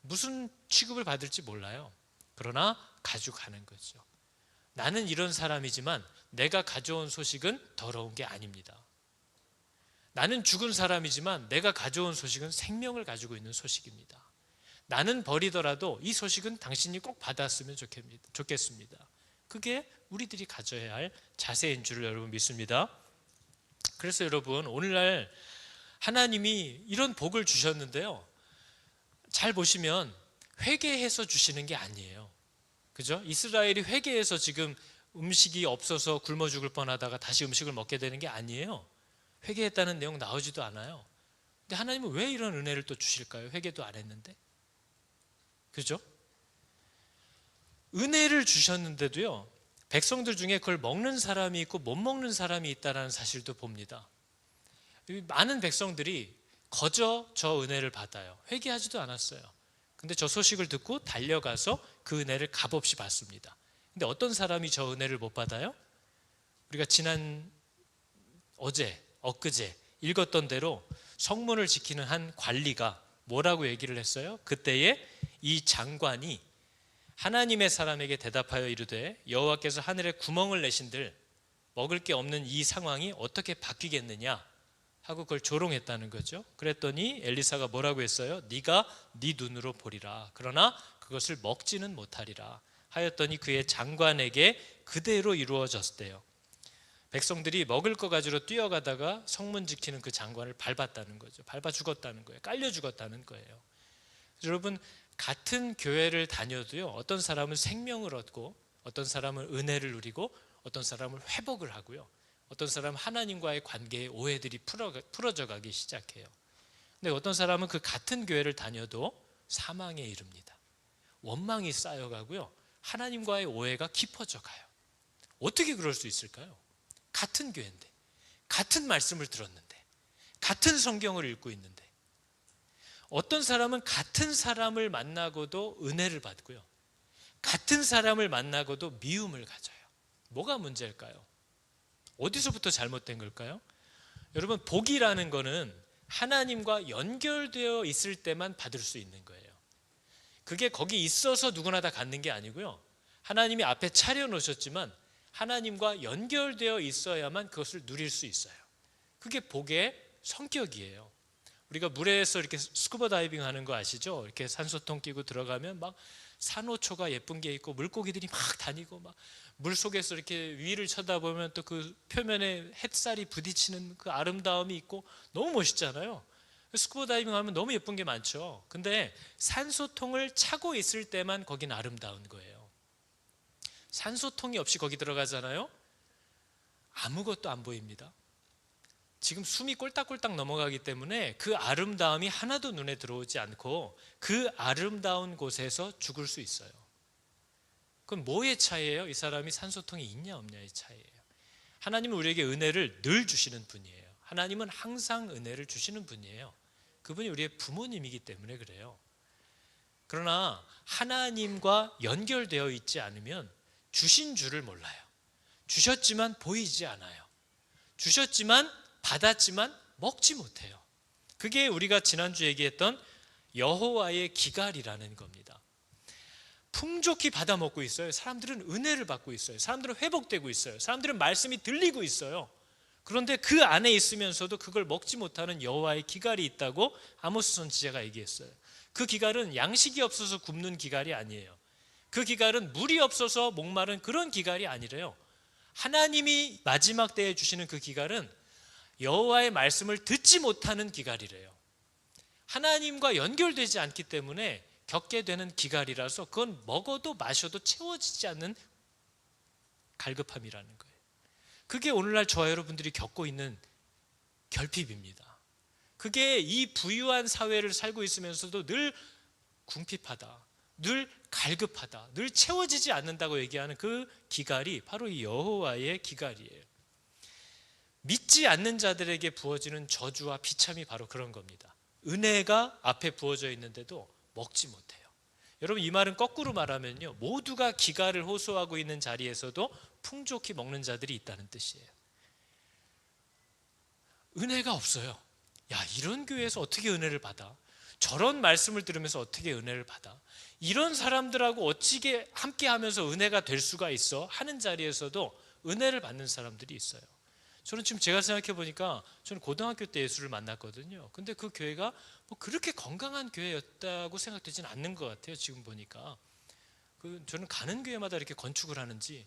무슨 취급을 받을지 몰라요. 그러나 가져가는 거죠. 나는 이런 사람이지만 내가 가져온 소식은 더러운 게 아닙니다. 나는 죽은 사람이지만 내가 가져온 소식은 생명을 가지고 있는 소식입니다. 나는 버리더라도 이 소식은 당신이 꼭 받았으면 좋겠습니다. 그게 우리들이 가져야 할 자세인 줄을 여러분 믿습니다. 그래서 여러분 오늘날 하나님이 이런 복을 주셨는데요, 잘 보시면 회개해서 주시는 게 아니에요. 그죠? 이스라엘이 회개해서 지금 음식이 없어서 굶어 죽을 뻔하다가 다시 음식을 먹게 되는 게 아니에요. 회개했다는 내용 나오지도 않아요. 근데 하나님은 왜 이런 은혜를 또 주실까요? 회개도 안 했는데. 그죠? 은혜를 주셨는데도요, 백성들 중에 그걸 먹는 사람이 있고 못 먹는 사람이 있다는 사실도 봅니다. 많은 백성들이 거저 저 은혜를 받아요. 회개하지도 않았어요. 근데 저 소식을 듣고 달려가서 그 은혜를 값없이 받습니다. 근데 어떤 사람이 저 은혜를 못 받아요? 우리가 어제, 엊그제 읽었던 대로 성문을 지키는 한 관리가 뭐라고 얘기를 했어요? 그때에 이 장관이 하나님의 사람에게 대답하여 이르되 여호와께서 하늘에 구멍을 내신들 먹을 게 없는 이 상황이 어떻게 바뀌겠느냐 하고 그걸 조롱했다는 거죠. 그랬더니 엘리사가 뭐라고 했어요? 네가 네 눈으로 보리라. 그러나 그것을 먹지는 못하리라 하였더니 그의 장관에게 그대로 이루어졌대요. 백성들이 먹을 거 가지러 뛰어가다가 성문 지키는 그 장관을 밟았다는 거죠. 밟아 죽었다는 거예요. 깔려 죽었다는 거예요. 여러분, 같은 교회를 다녀도요, 어떤 사람은 생명을 얻고 어떤 사람은 은혜를 누리고 어떤 사람은 회복을 하고요, 어떤 사람은 하나님과의 관계의 오해들이 풀어져 가기 시작해요. 근데 어떤 사람은 그 같은 교회를 다녀도 사망에 이릅니다. 원망이 쌓여가고요, 하나님과의 오해가 깊어져 가요. 어떻게 그럴 수 있을까요? 같은 교회인데, 같은 말씀을 들었는데, 같은 성경을 읽고 있는데. 어떤 사람은 같은 사람을 만나고도 은혜를 받고요, 같은 사람을 만나고도 미움을 가져요. 뭐가 문제일까요? 어디서부터 잘못된 걸까요? 여러분, 복이라는 거는 하나님과 연결되어 있을 때만 받을 수 있는 거예요. 그게 거기 있어서 누구나 다 갖는 게 아니고요, 하나님이 앞에 차려놓으셨지만 하나님과 연결되어 있어야만 그것을 누릴 수 있어요. 그게 복의 성격이에요. 우리가 물에서 이렇게 스쿠버 다이빙 하는 거 아시죠? 이렇게 산소통 끼고 들어가면 막 산호초가 예쁜 게 있고 물고기들이 막 다니고 막 물 속에서 이렇게 위를 쳐다보면 또 그 표면에 햇살이 부딪히는 그 아름다움이 있고 너무 멋있잖아요. 스쿠버 다이빙 하면 너무 예쁜 게 많죠. 근데 산소통을 차고 있을 때만 거긴 아름다운 거예요. 산소통이 없이 거기 들어가잖아요. 아무것도 안 보입니다. 지금 숨이 꼴딱꼴딱 넘어가기 때문에 그 아름다움이 하나도 눈에 들어오지 않고 그 아름다운 곳에서 죽을 수 있어요. 그건 뭐의 차이예요? 이 사람이 산소통이 있냐 없냐의 차이예요. 하나님은 우리에게 은혜를 늘 주시는 분이에요. 하나님은 항상 은혜를 주시는 분이에요. 그분이 우리의 부모님이기 때문에 그래요. 그러나 하나님과 연결되어 있지 않으면 주신 줄을 몰라요. 주셨지만 보이지 않아요. 주셨지만 받았지만 먹지 못해요. 그게 우리가 지난주 얘기했던 여호와의 기갈이라는 겁니다. 풍족히 받아 먹고 있어요. 사람들은 은혜를 받고 있어요. 사람들은 회복되고 있어요. 사람들은 말씀이 들리고 있어요. 그런데 그 안에 있으면서도 그걸 먹지 못하는 여호와의 기갈이 있다고 아모스 선지자가 얘기했어요. 그 기갈은 양식이 없어서 굶는 기갈이 아니에요. 그 기갈은 물이 없어서 목마른 그런 기갈이 아니래요. 하나님이 마지막 때에 주시는 그 기갈은 여호와의 말씀을 듣지 못하는 기갈이래요. 하나님과 연결되지 않기 때문에 겪게 되는 기갈이라서 그건 먹어도 마셔도 채워지지 않는 갈급함이라는 거예요. 그게 오늘날 저와 여러분들이 겪고 있는 결핍입니다. 그게 이 부유한 사회를 살고 있으면서도 늘 궁핍하다, 늘 갈급하다, 늘 채워지지 않는다고 얘기하는 그 기갈이 바로 이 여호와의 기갈이에요. 믿지 않는 자들에게 부어지는 저주와 비참이 바로 그런 겁니다. 은혜가 앞에 부어져 있는데도 먹지 못해요. 여러분, 이 말은 거꾸로 말하면요, 모두가 기갈을 호소하고 있는 자리에서도 풍족히 먹는 자들이 있다는 뜻이에요. 은혜가 없어요. 야, 이런 교회에서 어떻게 은혜를 받아? 저런 말씀을 들으면서 어떻게 은혜를 받아? 이런 사람들하고 어찌게 함께 하면서 은혜가 될 수가 있어? 하는 자리에서도 은혜를 받는 사람들이 있어요. 저는 지금 제가 생각해 보니까 저는 고등학교 때 예수를 만났거든요. 근데 그 교회가 뭐 그렇게 건강한 교회였다고 생각되지는 않는 것 같아요. 지금 보니까 저는 가는 교회마다 이렇게 건축을 하는지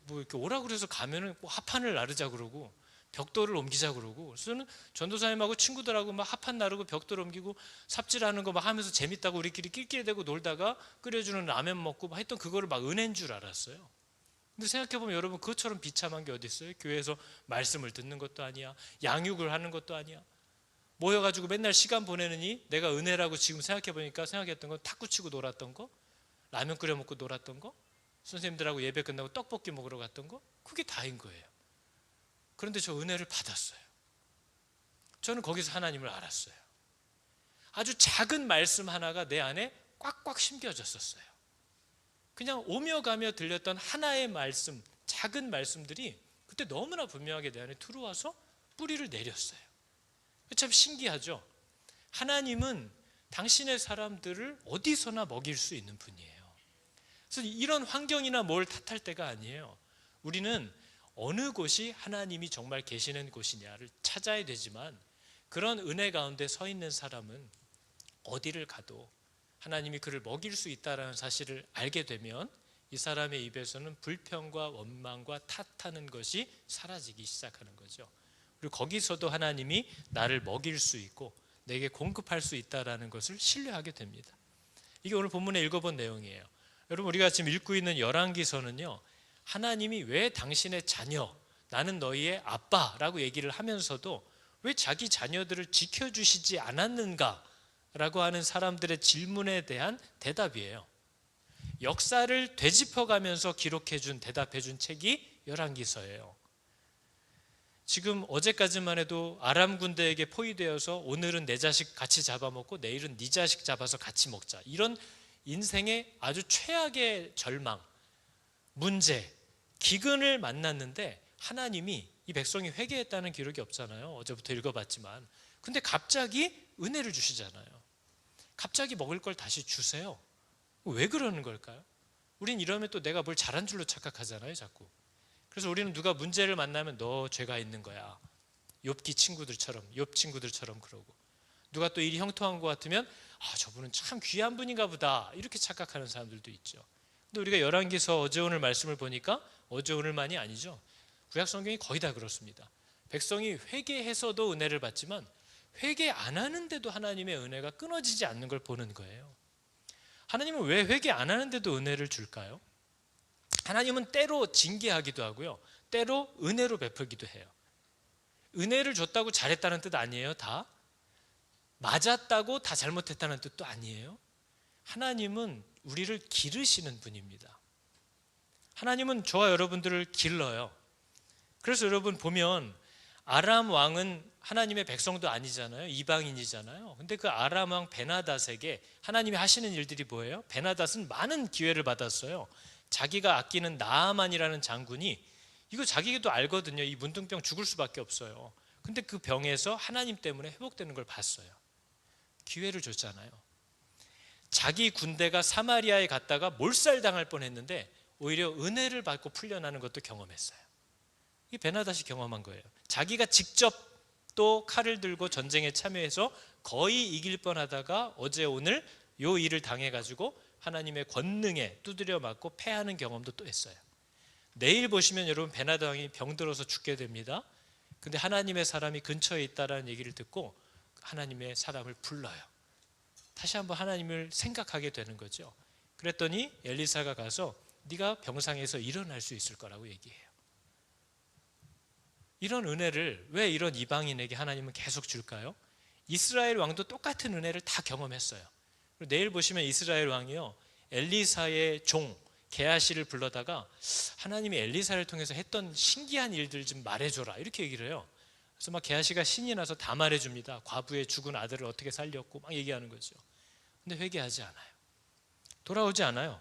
뭐 이렇게 오라고 그래서 가면은 뭐 합판을 나르자 그러고 벽돌을 옮기자 그러고, 그래서 저는 전도사님하고 친구들하고 막 합판 나르고 벽돌 옮기고 삽질하는 거 막 하면서 재밌다고 우리끼리 낄낄 대고 놀다가 끓여주는 라면 먹고 막 했던 그거를 막 은혜인 줄 알았어요. 근데 생각해보면 여러분, 그것처럼 비참한 게 어디 있어요? 교회에서 말씀을 듣는 것도 아니야, 양육을 하는 것도 아니야, 모여가지고 맨날 시간 보내느니 내가 은혜라고 지금 생각해보니까 생각했던 건 탁구 치고 놀았던 거, 라면 끓여 먹고 놀았던 거, 선생님들하고 예배 끝나고 떡볶이 먹으러 갔던 거, 그게 다인 거예요. 그런데 저 은혜를 받았어요. 저는 거기서 하나님을 알았어요. 아주 작은 말씀 하나가 내 안에 꽉꽉 심겨졌었어요. 그냥 오며 가며 들렸던 하나의 말씀, 작은 말씀들이 그때 너무나 분명하게 내 안에 들어와서 뿌리를 내렸어요. 참 신기하죠. 하나님은 당신의 사람들을 어디서나 먹일 수 있는 분이에요. 그래서 이런 환경이나 뭘 탓할 때가 아니에요. 우리는 어느 곳이 하나님이 정말 계시는 곳이냐를 찾아야 되지만, 그런 은혜 가운데 서 있는 사람은 어디를 가도 하나님이 그를 먹일 수 있다는 사실을 알게 되면 이 사람의 입에서는 불평과 원망과 탓하는 것이 사라지기 시작하는 거죠. 그리고 거기서도 하나님이 나를 먹일 수 있고 내게 공급할 수 있다는 것을 신뢰하게 됩니다. 이게 오늘 본문에 읽어본 내용이에요. 여러분, 우리가 지금 읽고 있는 열왕기서는요, 하나님이 왜 당신의 자녀, 나는 너희의 아빠라고 얘기를 하면서도 왜 자기 자녀들을 지켜주시지 않았는가 라고 하는 사람들의 질문에 대한 대답이에요. 역사를 되짚어가면서 기록해준, 대답해준 책이 열왕기서예요. 지금 어제까지만 해도 아람 군대에게 포위되어서 오늘은 내 자식 같이 잡아먹고 내일은 네 자식 잡아서 같이 먹자, 이런 인생의 아주 최악의 절망, 문제, 기근을 만났는데 하나님이 이 백성이 회개했다는 기록이 없잖아요. 어제부터 읽어봤지만. 근데 갑자기 은혜를 주시잖아요. 갑자기 먹을 걸 다시 주세요. 왜 그러는 걸까요? 우린 이러면 또 내가 뭘 잘한 줄로 착각하잖아요, 자꾸. 그래서 우리는 누가 문제를 만나면 너 죄가 있는 거야, 욥기 친구들처럼, 욥 친구들처럼 그러고, 누가 또 일이 형통한 것 같으면 저분은 참 귀한 분인가 보다, 이렇게 착각하는 사람들도 있죠. 근데 우리가 열왕기서 어제 오늘 말씀을 보니까 어제 오늘만이 아니죠. 구약 성경이 거의 다 그렇습니다. 백성이 회개해서도 은혜를 받지만 회개 안 하는데도 하나님의 은혜가 끊어지지 않는 걸 보는 거예요. 하나님은 왜 회개 안 하는데도 은혜를 줄까요? 하나님은 때로 징계하기도 하고요, 때로 은혜로 베풀기도 해요. 은혜를 줬다고 잘했다는 뜻 아니에요. 다 맞았다고 다 잘못했다는 뜻도 아니에요. 하나님은 우리를 기르시는 분입니다. 하나님은 저와 여러분들을 길러요. 그래서 여러분 보면 아람 왕은 하나님의 백성도 아니잖아요. 이방인이잖아요. 근데 그 아람 왕 베나닷에게 하나님이 하시는 일들이 뭐예요? 베나닷은 많은 기회를 받았어요. 자기가 아끼는 나아만이라는 장군이, 이거 자기도 알거든요. 이 문둥병 죽을 수밖에 없어요. 근데 그 병에서 하나님 때문에 회복되는 걸 봤어요. 기회를 줬잖아요. 자기 군대가 사마리아에 갔다가 몰살당할 뻔했는데 오히려 은혜를 받고 풀려나는 것도 경험했어요. 이 베나닷이 경험한 거예요. 자기가 직접 또 칼을 들고 전쟁에 참여해서 거의 이길 뻔하다가 어제 오늘 요 일을 당해가지고 하나님의 권능에 두드려 맞고 패하는 경험도 또 했어요. 내일 보시면 여러분 베나닷 왕이 병들어서 죽게 됩니다. 근데 하나님의 사람이 근처에 있다라는 얘기를 듣고 하나님의 사람을 불러요. 다시 한번 하나님을 생각하게 되는 거죠. 그랬더니 엘리사가 가서 네가 병상에서 일어날 수 있을 거라고 얘기해요. 이런 은혜를 왜 이런 이방인에게 하나님은 계속 줄까요? 이스라엘 왕도 똑같은 은혜를 다 경험했어요. 내일 보시면 이스라엘 왕이요, 엘리사의 종 게하시를 불러다가 하나님이 엘리사를 통해서 했던 신기한 일들 좀 말해줘라, 이렇게 얘기를 해요. 그래서 막 게하시가 신이 나서 다 말해줍니다. 과부의 죽은 아들을 어떻게 살렸고 막 얘기하는 거죠. 근데 회개하지 않아요. 돌아오지 않아요.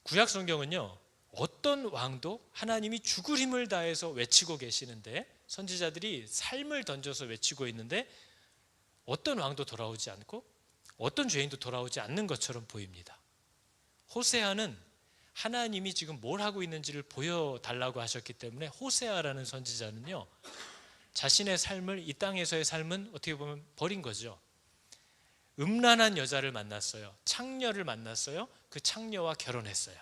구약 성경은요, 어떤 왕도 하나님이 죽을 힘을 다해서 외치고 계시는데, 선지자들이 삶을 던져서 외치고 있는데 어떤 왕도 돌아오지 않고 어떤 죄인도 돌아오지 않는 것처럼 보입니다. 호세아는 하나님이 지금 뭘 하고 있는지를 보여달라고 하셨기 때문에 호세아라는 선지자는요, 자신의 삶을, 이 땅에서의 삶은 어떻게 보면 버린 거죠. 음란한 여자를 만났어요. 창녀를 만났어요. 그 창녀와 결혼했어요.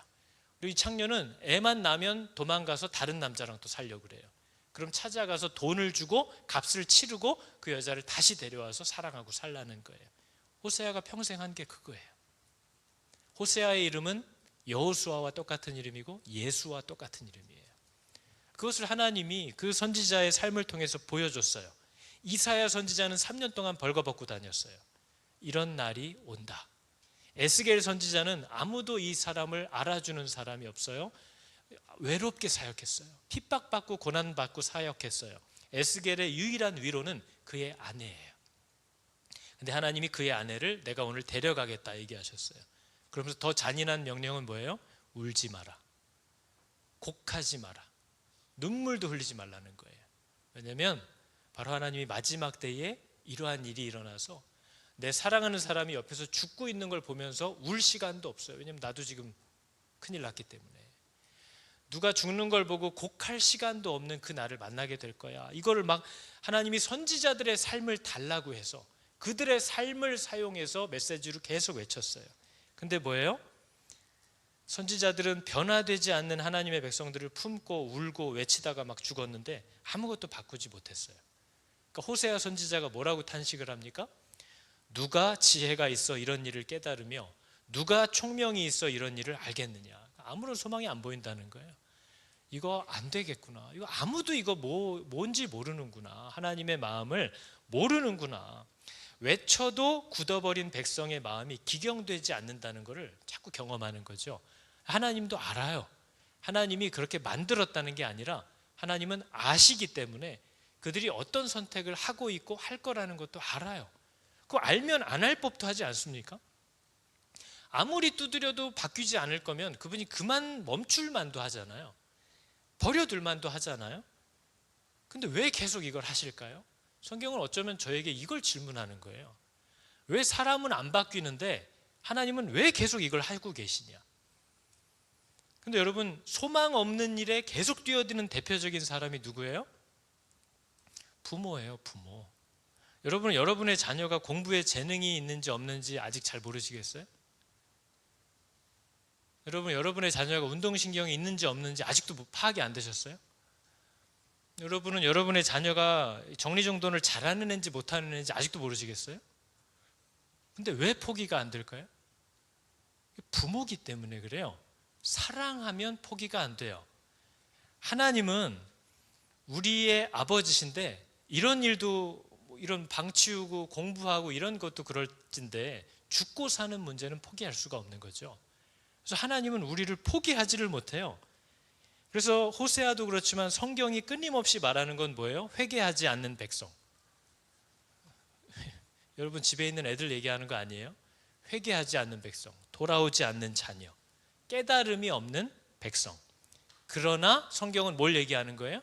그리고 이 창녀는 애만 나면 도망가서 다른 남자랑 또 살려고 그래요. 그럼 찾아가서 돈을 주고 값을 치르고 그 여자를 다시 데려와서 사랑하고 살라는 거예요. 호세아가 평생 한 게 그거예요. 호세아의 이름은 여호수아와 똑같은 이름이고 예수와 똑같은 이름이에요. 그것을 하나님이 그 선지자의 삶을 통해서 보여줬어요. 이사야 선지자는 3년 동안 벌거벗고 다녔어요. 이런 날이 온다. 에스겔 선지자는 아무도 이 사람을 알아주는 사람이 없어요. 외롭게 사역했어요. 핍박받고 고난받고 사역했어요. 에스겔의 유일한 위로는 그의 아내예요. 근데 하나님이 그의 아내를 내가 오늘 데려가겠다 얘기하셨어요. 그러면서 더 잔인한 명령은 뭐예요? 울지 마라, 곡하지 마라, 눈물도 흘리지 말라는 거예요. 왜냐하면 바로 하나님이 마지막 때에 이러한 일이 일어나서 내 사랑하는 사람이 옆에서 죽고 있는 걸 보면서 울 시간도 없어요. 왜냐하면 나도 지금 큰일 났기 때문에. 누가 죽는 걸 보고 곡할 시간도 없는 그 나를 만나게 될 거야. 이거를 막 하나님이 선지자들의 삶을 달라고 해서 그들의 삶을 사용해서 메시지로 계속 외쳤어요. 근데 뭐예요? 선지자들은 변화되지 않는 하나님의 백성들을 품고 울고 외치다가 막 죽었는데 아무것도 바꾸지 못했어요. 그러니까 호세아 선지자가 뭐라고 탄식을 합니까? 누가 지혜가 있어 이런 일을 깨달으며 누가 총명이 있어 이런 일을 알겠느냐. 아무런 소망이 안 보인다는 거예요. 이거 안 되겠구나. 이거 아무도 이거 뭔지 모르는구나. 하나님의 마음을 모르는구나. 외쳐도 굳어버린 백성의 마음이 기경되지 않는다는 것을 자꾸 경험하는 거죠. 하나님도 알아요. 하나님이 그렇게 만들었다는 게 아니라 하나님은 아시기 때문에 그들이 어떤 선택을 하고 있고 할 거라는 것도 알아요. 그거 알면 안 할 법도 하지 않습니까? 아무리 두드려도 바뀌지 않을 거면 그분이 그만 멈출 만도 하잖아요. 버려둘 만도 하잖아요. 근데 왜 계속 이걸 하실까요? 성경은 어쩌면 저에게 이걸 질문하는 거예요. 왜 사람은 안 바뀌는데 하나님은 왜 계속 이걸 하고 계시냐? 근데 여러분, 소망 없는 일에 계속 뛰어드는 대표적인 사람이 누구예요? 부모예요, 부모. 여러분은 여러분의 자녀가 공부에 재능이 있는지 없는지 아직 잘 모르시겠어요? 여러분, 여러분의 자녀가 운동신경이 있는지 없는지 아직도 파악이 안 되셨어요? 여러분은 여러분의 자녀가 정리정돈을 잘하는 애인지 못하는 애인지 아직도 모르시겠어요? 근데 왜 포기가 안 될까요? 부모기 때문에 그래요. 사랑하면 포기가 안 돼요. 하나님은 우리의 아버지신데 이런 일도 이런 방 치우고 공부하고 이런 것도 그럴진데 죽고 사는 문제는 포기할 수가 없는 거죠. 그래서 하나님은 우리를 포기하지를 못해요. 그래서 호세아도 그렇지만 성경이 끊임없이 말하는 건 뭐예요? 회개하지 않는 백성. 여러분 집에 있는 애들 얘기하는 거 아니에요? 회개하지 않는 백성, 돌아오지 않는 자녀, 깨달음이 없는 백성. 그러나 성경은 뭘 얘기하는 거예요?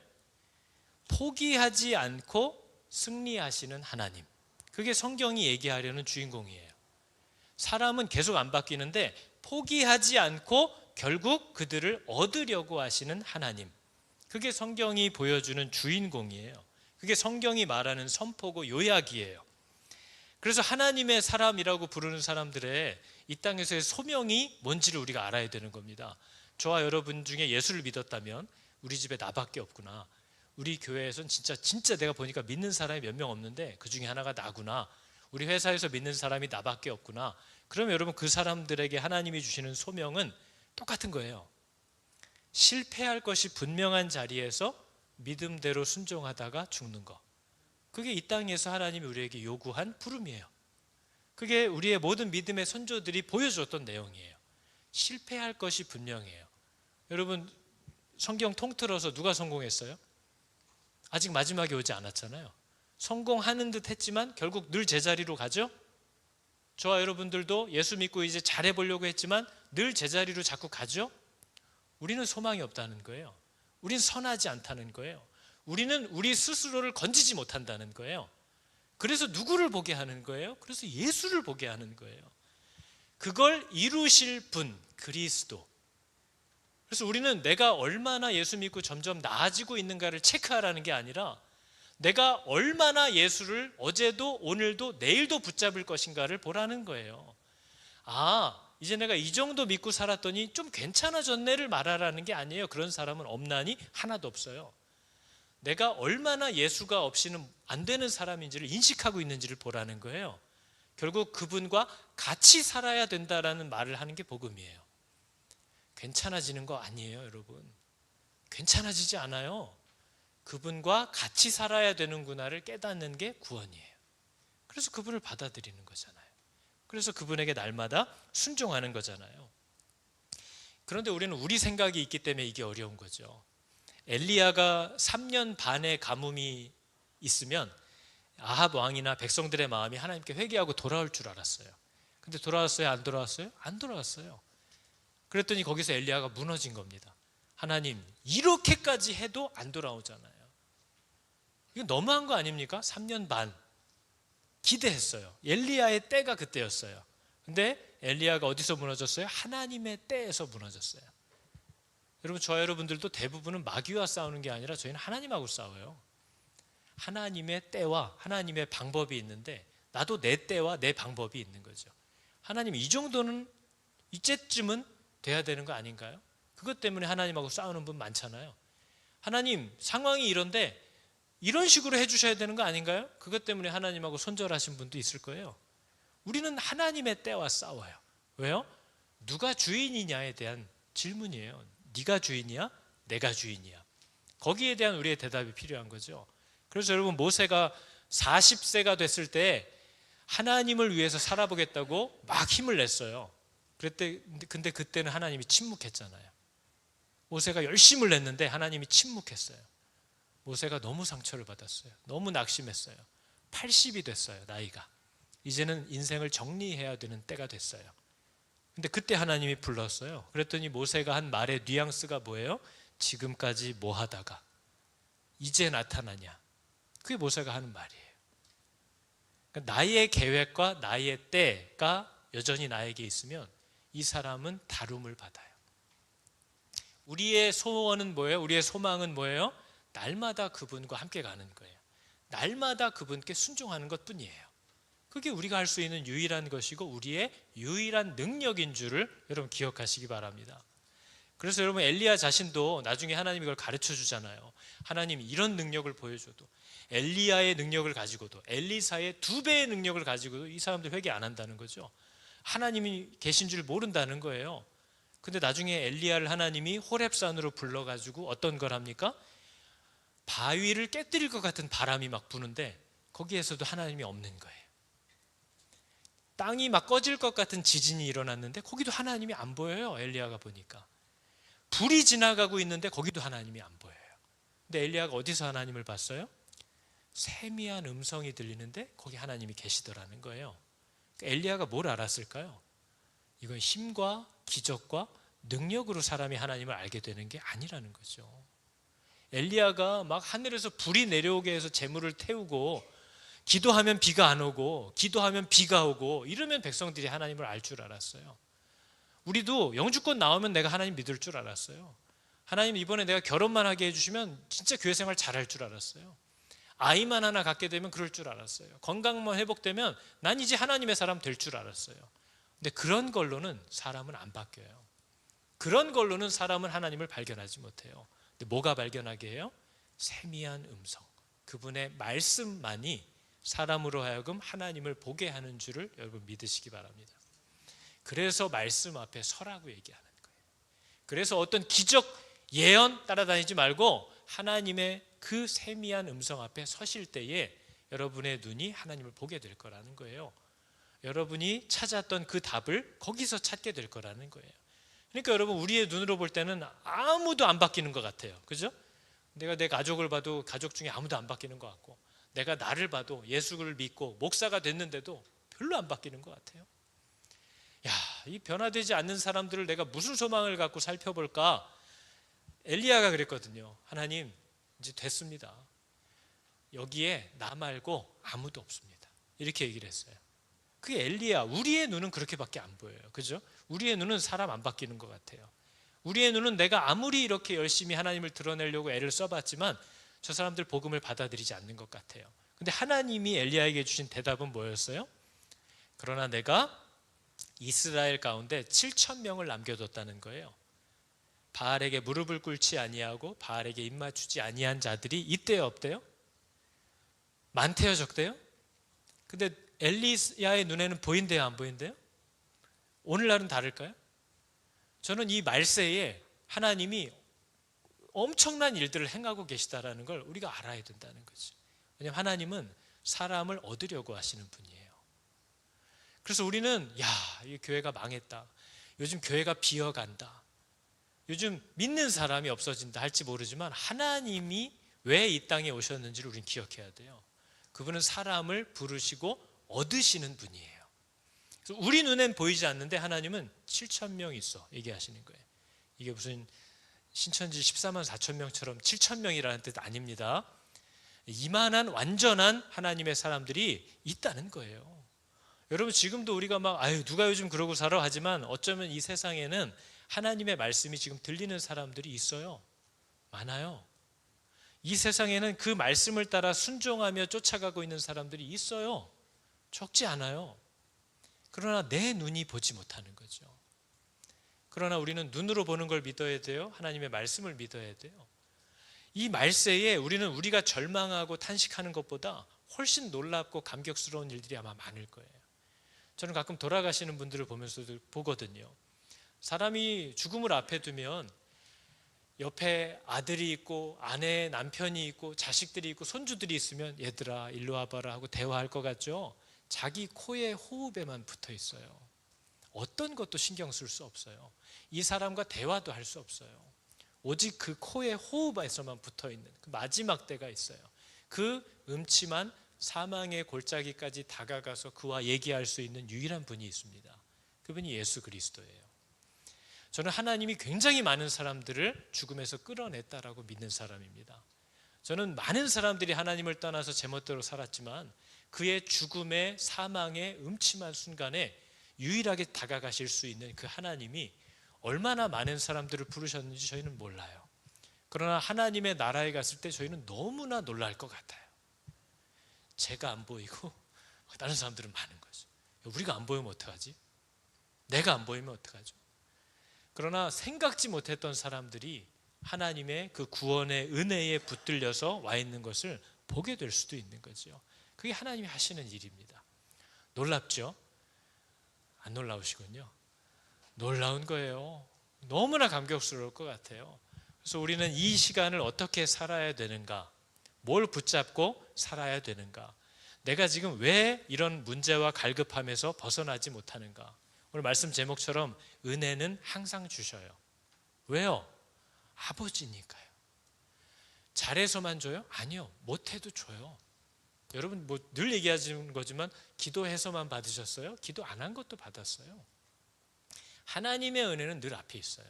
포기하지 않고 승리하시는 하나님. 그게 성경이 얘기하려는 주인공이에요. 사람은 계속 안 바뀌는데 포기하지 않고 결국 그들을 얻으려고 하시는 하나님. 그게 성경이 보여주는 주인공이에요. 그게 성경이 말하는 선포고 요약이에요. 그래서 하나님의 사람이라고 부르는 사람들의 이 땅에서의 소명이 뭔지를 우리가 알아야 되는 겁니다. 저와 여러분 중에 예수를 믿었다면 우리 집에 나밖에 없구나. 우리 교회에선 진짜 내가 보니까 믿는 사람이 몇 명 없는데 그 중에 하나가 나구나. 우리 회사에서 믿는 사람이 나밖에 없구나. 그러면 여러분 그 사람들에게 하나님이 주시는 소명은 똑같은 거예요. 실패할 것이 분명한 자리에서 믿음대로 순종하다가 죽는 거. 그게 이 땅에서 하나님이 우리에게 요구한 부름이에요. 그게 우리의 모든 믿음의 선조들이 보여줬던 내용이에요. 실패할 것이 분명해요. 여러분 성경 통틀어서 누가 성공했어요? 아직 마지막에 오지 않았잖아요. 성공하는 듯 했지만 결국 늘 제자리로 가죠? 저와 여러분들도 예수 믿고 이제 잘해보려고 했지만 늘 제자리로 자꾸 가죠? 우리는 소망이 없다는 거예요. 우린 선하지 않다는 거예요. 우리는 우리 스스로를 건지지 못한다는 거예요. 그래서 누구를 보게 하는 거예요? 그래서 예수를 보게 하는 거예요. 그걸 이루실 분, 그리스도. 그래서 우리는 내가 얼마나 예수 믿고 점점 나아지고 있는가를 체크하라는 게 아니라 내가 얼마나 예수를 어제도 오늘도 내일도 붙잡을 것인가를 보라는 거예요. 아, 이제 내가 이 정도 믿고 살았더니 좀 괜찮아졌네를 말하라는 게 아니에요. 그런 사람은 없나니 하나도 없어요. 내가 얼마나 예수가 없이는 안 되는 사람인지를 인식하고 있는지를 보라는 거예요. 결국 그분과 같이 살아야 된다라는 말을 하는 게 복음이에요. 괜찮아지는 거 아니에요, 여러분. 괜찮아지지 않아요. 그분과 같이 살아야 되는구나를 깨닫는 게 구원이에요. 그래서 그분을 받아들이는 거잖아요. 그래서 그분에게 날마다 순종하는 거잖아요. 그런데 우리는 우리 생각이 있기 때문에 이게 어려운 거죠. 엘리야가 3년 반의 가뭄이 있으면 아합 왕이나 백성들의 마음이 하나님께 회개하고 돌아올 줄 알았어요. 근데 돌아왔어요? 안 돌아왔어요? 안 돌아왔어요. 그랬더니 거기서 엘리야가 무너진 겁니다. 하나님, 이렇게까지 해도 안 돌아오잖아요. 이거 너무한 거 아닙니까? 3년 반 기대했어요. 엘리야의 때가 그때였어요. 근데 엘리야가 어디서 무너졌어요? 하나님의 때에서 무너졌어요. 여러분, 저와 여러분들도 대부분은 마귀와 싸우는 게 아니라 저희는 하나님하고 싸워요. 하나님의 때와 하나님의 방법이 있는데 나도 내 때와 내 방법이 있는 거죠. 하나님, 이 정도는 이제쯤은 돼야 되는 거 아닌가요? 그것 때문에 하나님하고 싸우는 분 많잖아요. 하나님, 상황이 이런데 이런 식으로 해주셔야 되는 거 아닌가요? 그것 때문에 하나님하고 손절하신 분도 있을 거예요. 우리는 하나님의 때와 싸워요. 왜요? 누가 주인이냐에 대한 질문이에요. 네가 주인이야? 내가 주인이야? 거기에 대한 우리의 대답이 필요한 거죠. 그래서 여러분, 모세가 40세가 됐을 때 하나님을 위해서 살아보겠다고 막 힘을 냈어요. 근데 그때는 하나님이 침묵했잖아요. 모세가 열심을 냈는데 하나님이 침묵했어요. 모세가 너무 상처를 받았어요. 너무 낙심했어요. 80이 됐어요, 나이가. 이제는 인생을 정리해야 되는 때가 됐어요. 근데 그때 하나님이 불렀어요. 그랬더니 모세가 한 말의 뉘앙스가 뭐예요? 지금까지 뭐 하다가 이제 나타나냐. 그게 모세가 하는 말이에요. 그러니까 나의 계획과 나의 때가 여전히 나에게 있으면 이 사람은 다룸을 받아요. 우리의 소원은 뭐예요? 우리의 소망은 뭐예요? 날마다 그분과 함께 가는 거예요. 날마다 그분께 순종하는 것뿐이에요. 그게 우리가 할 수 있는 유일한 것이고 우리의 유일한 능력인 줄을 여러분 기억하시기 바랍니다. 그래서 여러분, 엘리야 자신도 나중에 하나님이 이걸 가르쳐 주잖아요. 하나님이 이런 능력을 보여줘도, 엘리야의 능력을 가지고도, 엘리사의 2배의 능력을 가지고도 이 사람들 회개 안 한다는 거죠. 하나님이 계신 줄 모른다는 거예요. 근데 나중에 엘리야를 하나님이 호렙산으로 불러가지고 어떤 걸 합니까? 바위를 깨뜨릴 것 같은 바람이 막 부는데 거기에서도 하나님이 없는 거예요. 땅이 막 꺼질 것 같은 지진이 일어났는데 거기도 하나님이 안 보여요. 엘리야가 보니까. 불이 지나가고 있는데 거기도 하나님이 안 보여요. 근데 엘리야가 어디서 하나님을 봤어요? 세미한 음성이 들리는데 거기 하나님이 계시더라는 거예요. 그러니까 엘리야가 뭘 알았을까요? 이건 힘과 기적과 능력으로 사람이 하나님을 알게 되는 게 아니라는 거죠. 엘리야가 막 하늘에서 불이 내려오게 해서 재물을 태우고, 기도하면 비가 안 오고, 기도하면 비가 오고, 이러면 백성들이 하나님을 알 줄 알았어요. 우리도 영주권 나오면 내가 하나님 믿을 줄 알았어요. 하나님, 이번에 내가 결혼만 하게 해주시면 진짜 교회 생활 잘할 줄 알았어요. 아이만 하나 갖게 되면 그럴 줄 알았어요. 건강만 회복되면 난 이제 하나님의 사람 될 줄 알았어요. 근데 그런 걸로는 사람은 안 바뀌어요. 그런 걸로는 사람은 하나님을 발견하지 못해요. 근데 뭐가 발견하게 해요? 세미한 음성, 그분의 말씀만이 사람으로 하여금 하나님을 보게 하는 줄을 여러분 믿으시기 바랍니다. 그래서 말씀 앞에 서라고 얘기하는 거예요. 그래서 어떤 기적 예언 따라다니지 말고 하나님의 그 세미한 음성 앞에 서실 때에 여러분의 눈이 하나님을 보게 될 거라는 거예요. 여러분이 찾았던 그 답을 거기서 찾게 될 거라는 거예요. 그러니까 여러분, 우리의 눈으로 볼 때는 아무도 안 바뀌는 것 같아요. 그죠? 내가 내 가족을 봐도 가족 중에 아무도 안 바뀌는 것 같고, 내가 나를 봐도 예수를 믿고 목사가 됐는데도 별로 안 바뀌는 것 같아요. 야, 이 변화되지 않는 사람들을 내가 무슨 소망을 갖고 살펴볼까? 엘리야가 그랬거든요. 하나님, 이제 됐습니다. 여기에 나 말고 아무도 없습니다. 이렇게 얘기를 했어요. 그게 엘리야. 우리의 눈은 그렇게밖에 안 보여요. 그죠? 우리의 눈은 사람 안 바뀌는 것 같아요. 우리의 눈은 내가 아무리 이렇게 열심히 하나님을 드러내려고 애를 써봤지만 저 사람들 복음을 받아들이지 않는 것 같아요. 근데 하나님이 엘리야에게 주신 대답은 뭐였어요? 그러나 내가 이스라엘 가운데 7,000명을 남겨뒀다는 거예요. 바알에게 무릎을 꿇지 아니하고 바알에게 입맞추지 아니한 자들이 있대요, 없대요? 많대요, 적대요? 근데 엘리야의 눈에는 보인대요, 안 보인대요? 오늘날은 다를까요? 저는 이 말세에 하나님이 엄청난 일들을 행하고 계시다라는 걸 우리가 알아야 된다는 거죠. 왜냐하면 하나님은 사람을 얻으려고 하시는 분이에요. 그래서 우리는 이 교회가 망했다, 요즘 교회가 비어간다, 요즘 믿는 사람이 없어진다 할지 모르지만 하나님이 왜 이 땅에 오셨는지를 우리는 기억해야 돼요. 그분은 사람을 부르시고 얻으시는 분이에요. 그래서 우리 눈엔 보이지 않는데 하나님은 7,000명 있어 얘기하시는 거예요. 이게 무슨 신천지 14만 4천 명처럼 7천 명이라는 뜻 아닙니다. 이만한 완전한 하나님의 사람들이 있다는 거예요. 여러분, 지금도 우리가 막 누가 요즘 그러고 살아 하지만 어쩌면 이 세상에는 하나님의 말씀이 지금 들리는 사람들이 있어요. 많아요. 이 세상에는 그 말씀을 따라 순종하며 쫓아가고 있는 사람들이 있어요. 적지 않아요. 그러나 내 눈이 보지 못하는 거죠. 그러나 우리는 눈으로 보는 걸 믿어야 돼요. 하나님의 말씀을 믿어야 돼요. 이 말세에 우리는 우리가 절망하고 탄식하는 것보다 훨씬 놀랍고 감격스러운 일들이 아마 많을 거예요. 저는 가끔 돌아가시는 분들을 보면서도 보거든요. 사람이 죽음을 앞에 두면 옆에 아들이 있고 아내, 남편이 있고 자식들이 있고 손주들이 있으면 얘들아 일로 와봐라 하고 대화할 것 같죠? 자기 코에 호흡에만 붙어 있어요. 어떤 것도 신경 쓸 수 없어요. 이 사람과 대화도 할 수 없어요. 오직 그 코에 호흡에서만 붙어 있는 그 마지막 때가 있어요. 그 음침한 사망의 골짜기까지 다가가서 그와 얘기할 수 있는 유일한 분이 있습니다. 그분이 예수 그리스도예요. 저는 하나님이 굉장히 많은 사람들을 죽음에서 끌어냈다라고 믿는 사람입니다. 저는 많은 사람들이 하나님을 떠나서 제멋대로 살았지만 그의 죽음의 사망의 음침한 순간에 유일하게 다가가실 수 있는 그 하나님이 얼마나 많은 사람들을 부르셨는지 저희는 몰라요. 그러나 하나님의 나라에 갔을 때 저희는 너무나 놀랄 것 같아요. 제가 안 보이고 다른 사람들은 많은 거죠. 우리가 안 보이면 어떡하지? 내가 안 보이면 어떡하죠? 그러나 생각지 못했던 사람들이 하나님의 그 구원의 은혜에 붙들려서 와 있는 것을 보게 될 수도 있는 거죠. 그게 하나님이 하시는 일입니다. 놀랍죠? 안 놀라우시군요. 놀라운 거예요. 너무나 감격스러울 것 같아요. 그래서 우리는 이 시간을 어떻게 살아야 되는가, 뭘 붙잡고 살아야 되는가, 내가 지금 왜 이런 문제와 갈급함에서 벗어나지 못하는가. 오늘 말씀 제목처럼 은혜는 항상 주셔요. 왜요? 아버지니까요. 잘해서만 줘요? 아니요, 못해도 줘요. 여러분 늘 얘기하는 거지만 기도해서만 받으셨어요? 기도 안 한 것도 받았어요. 하나님의 은혜는 늘 앞에 있어요.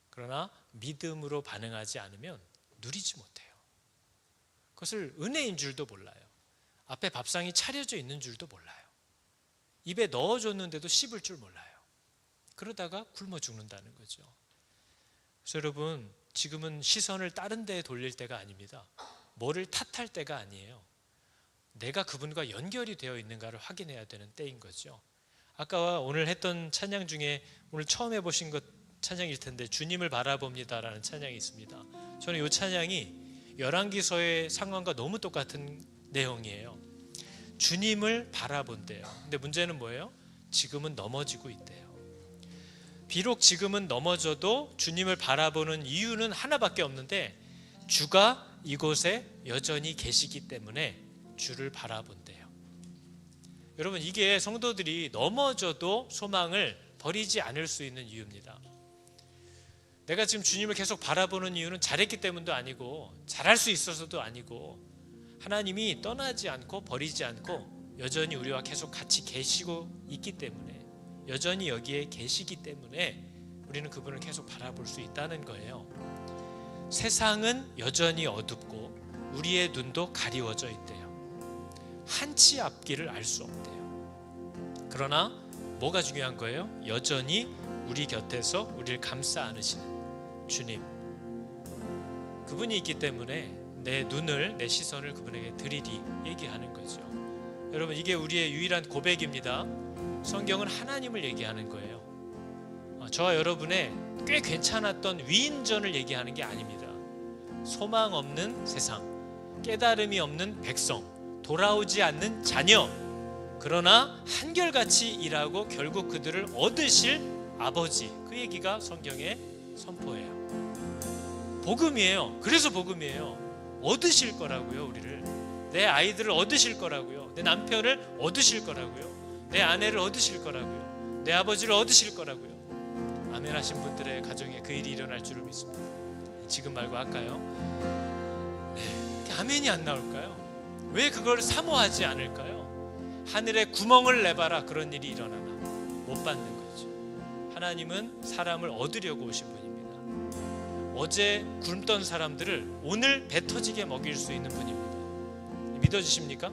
그러나 믿음으로 반응하지 않으면 누리지 못해요. 그것을 은혜인 줄도 몰라요. 앞에 밥상이 차려져 있는 줄도 몰라요. 입에 넣어줬는데도 씹을 줄 몰라요. 그러다가 굶어 죽는다는 거죠. 그래서 여러분, 지금은 시선을 다른 데에 돌릴 때가 아닙니다. 뭐를 탓할 때가 아니에요. 내가 그분과 연결이 되어 있는가를 확인해야 되는 때인 거죠. 아까 오늘 했던 찬양 중에 오늘 처음 해보신 것 찬양일 텐데 주님을 바라봅니다라는 찬양이 있습니다. 저는 이 찬양이 열왕기서의 상황과 너무 똑같은 내용이에요. 주님을 바라본대요. 근데 문제는 뭐예요? 지금은 넘어지고 있대요. 비록 지금은 넘어져도 주님을 바라보는 이유는 하나밖에 없는데 주가 이곳에 여전히 계시기 때문에 주를 바라본대요. 여러분, 이게 성도들이 넘어져도 소망을 버리지 않을 수 있는 이유입니다. 내가 지금 주님을 계속 바라보는 이유는 잘했기 때문도 아니고 잘할 수 있어서도 아니고 하나님이 떠나지 않고 버리지 않고 여전히 우리와 계속 같이 계시고 있기 때문에, 여전히 여기에 계시기 때문에 우리는 그분을 계속 바라볼 수 있다는 거예요. 세상은 여전히 어둡고 우리의 눈도 가리워져 있대요. 한치 앞길을 알 수 없대요. 그러나 뭐가 중요한 거예요? 여전히 우리 곁에서 우리를 감싸 안으시는 주님, 그분이 있기 때문에 내 눈을, 내 시선을 그분에게 드리리 얘기하는 거죠. 여러분, 이게 우리의 유일한 고백입니다. 성경은 하나님을 얘기하는 거예요. 저와 여러분의 꽤 괜찮았던 위인전을 얘기하는 게 아닙니다. 소망 없는 세상, 깨달음이 없는 백성, 돌아오지 않는 자녀, 그러나 한결같이 일하고 결국 그들을 얻으실 아버지, 그 얘기가 성경의 선포예요. 복음이에요. 그래서 복음이에요. 얻으실 거라고요. 우리를, 내 아이들을 얻으실 거라고요. 내 남편을 얻으실 거라고요. 내 아내를 얻으실 거라고요. 내 아버지를 얻으실 거라고요. 아멘 하신 분들의 가정에 그 일이 일어날 줄을 믿습니다. 지금 말고 할까요? 아멘이 안 나올까요? 왜 그걸 사모하지 않을까요? 하늘에 구멍을 내봐라, 그런 일이 일어나나 못 받는 거죠. 하나님은 사람을 얻으려고 오신 분입니다. 어제 굶던 사람들을 오늘 배 터지게 먹일 수 있는 분입니다. 믿어지십니까?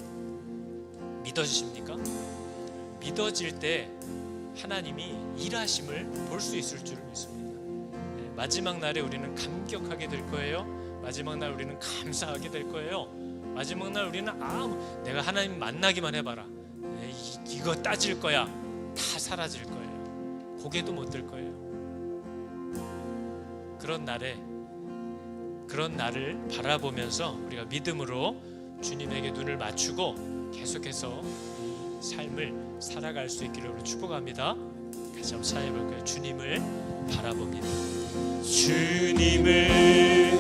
믿어지십니까? 믿어질 때 하나님이 일하심을 볼 수 있을 줄을 믿습니다. 마지막 날에 우리는 감격하게 될 거예요. 마지막 날 우리는 감사하게 될 거예요. 마지막 날 우리는 내가 하나님 만나기만 해봐라, 이거 따질 거야, 다 사라질 거예요. 고개도 못 들 거예요. 그런 날을 바라보면서 우리가 믿음으로 주님에게 눈을 맞추고 계속해서 이 삶을 살아갈 수 있기를 축복합니다. 같이 한번 찬양해 볼까요? 주님을 바라봅니다. 주님을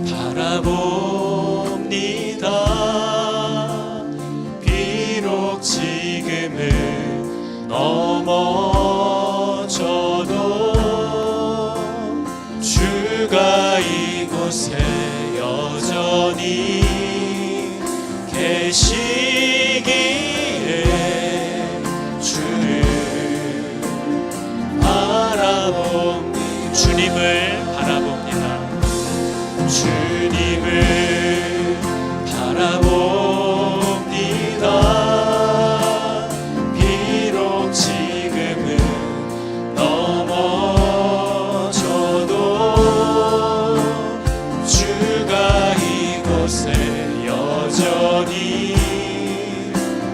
바라봅니다. 비록 지금은 넘어져도 주가 이곳에 여전히 계시기에 주를 바라봅니다. 주님을 바라봅니다. 주님을 바라봅니다. 비록 지금은 넘어져도 주가 이곳에 여전히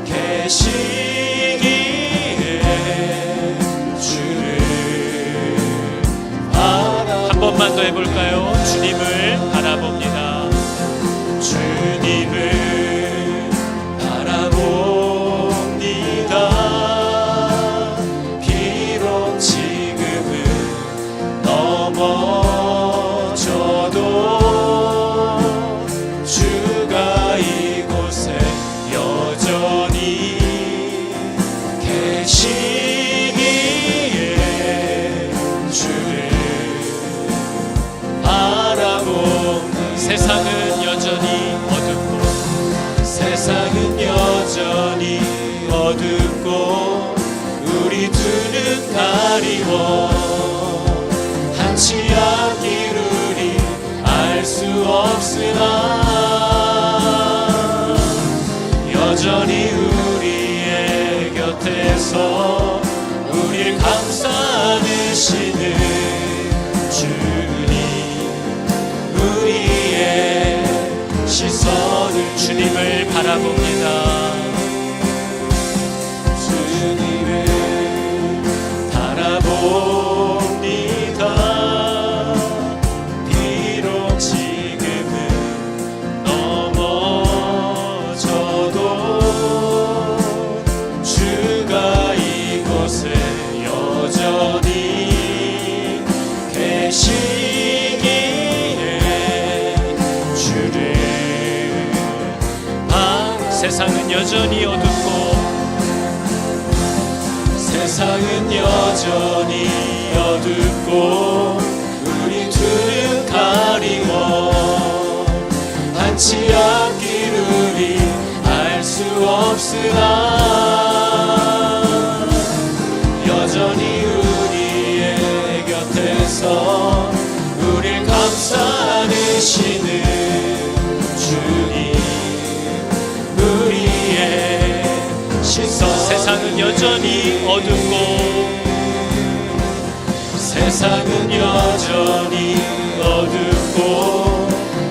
계시기에 주를 한 번만 더 해볼까요? 주님을 바라봅니다. 주님을 바라봅니다. 비록 지금은 넘어져도 주가 이곳에 여전히 계시기에 주를 바라봅니다. 세상은 여전히 어둡고 세상은 여전히 어둡고 우리 두 눈 가리워 한치 앞길 우리 알 수 없으나 여전히 우리의 곁에서 우리를 감싸 안으시는 주님, 우리의 시선을 주님을 바라봅니다. 주님을 바라봅니다. 비록 지금은 넘어져도 주가 이곳에 여전히 계시기에 주를 세상은 여전히 어둡고 세상은 여전히 어둡고 우리 두 눈 가리워 한치 앞길 우리 알 수 없으나 여전히 우리의 곁에서 우릴 감싸 안으시는 주님, 우리의 시선. 세상은 여전히 어둡고 세상은 여전히 어둡고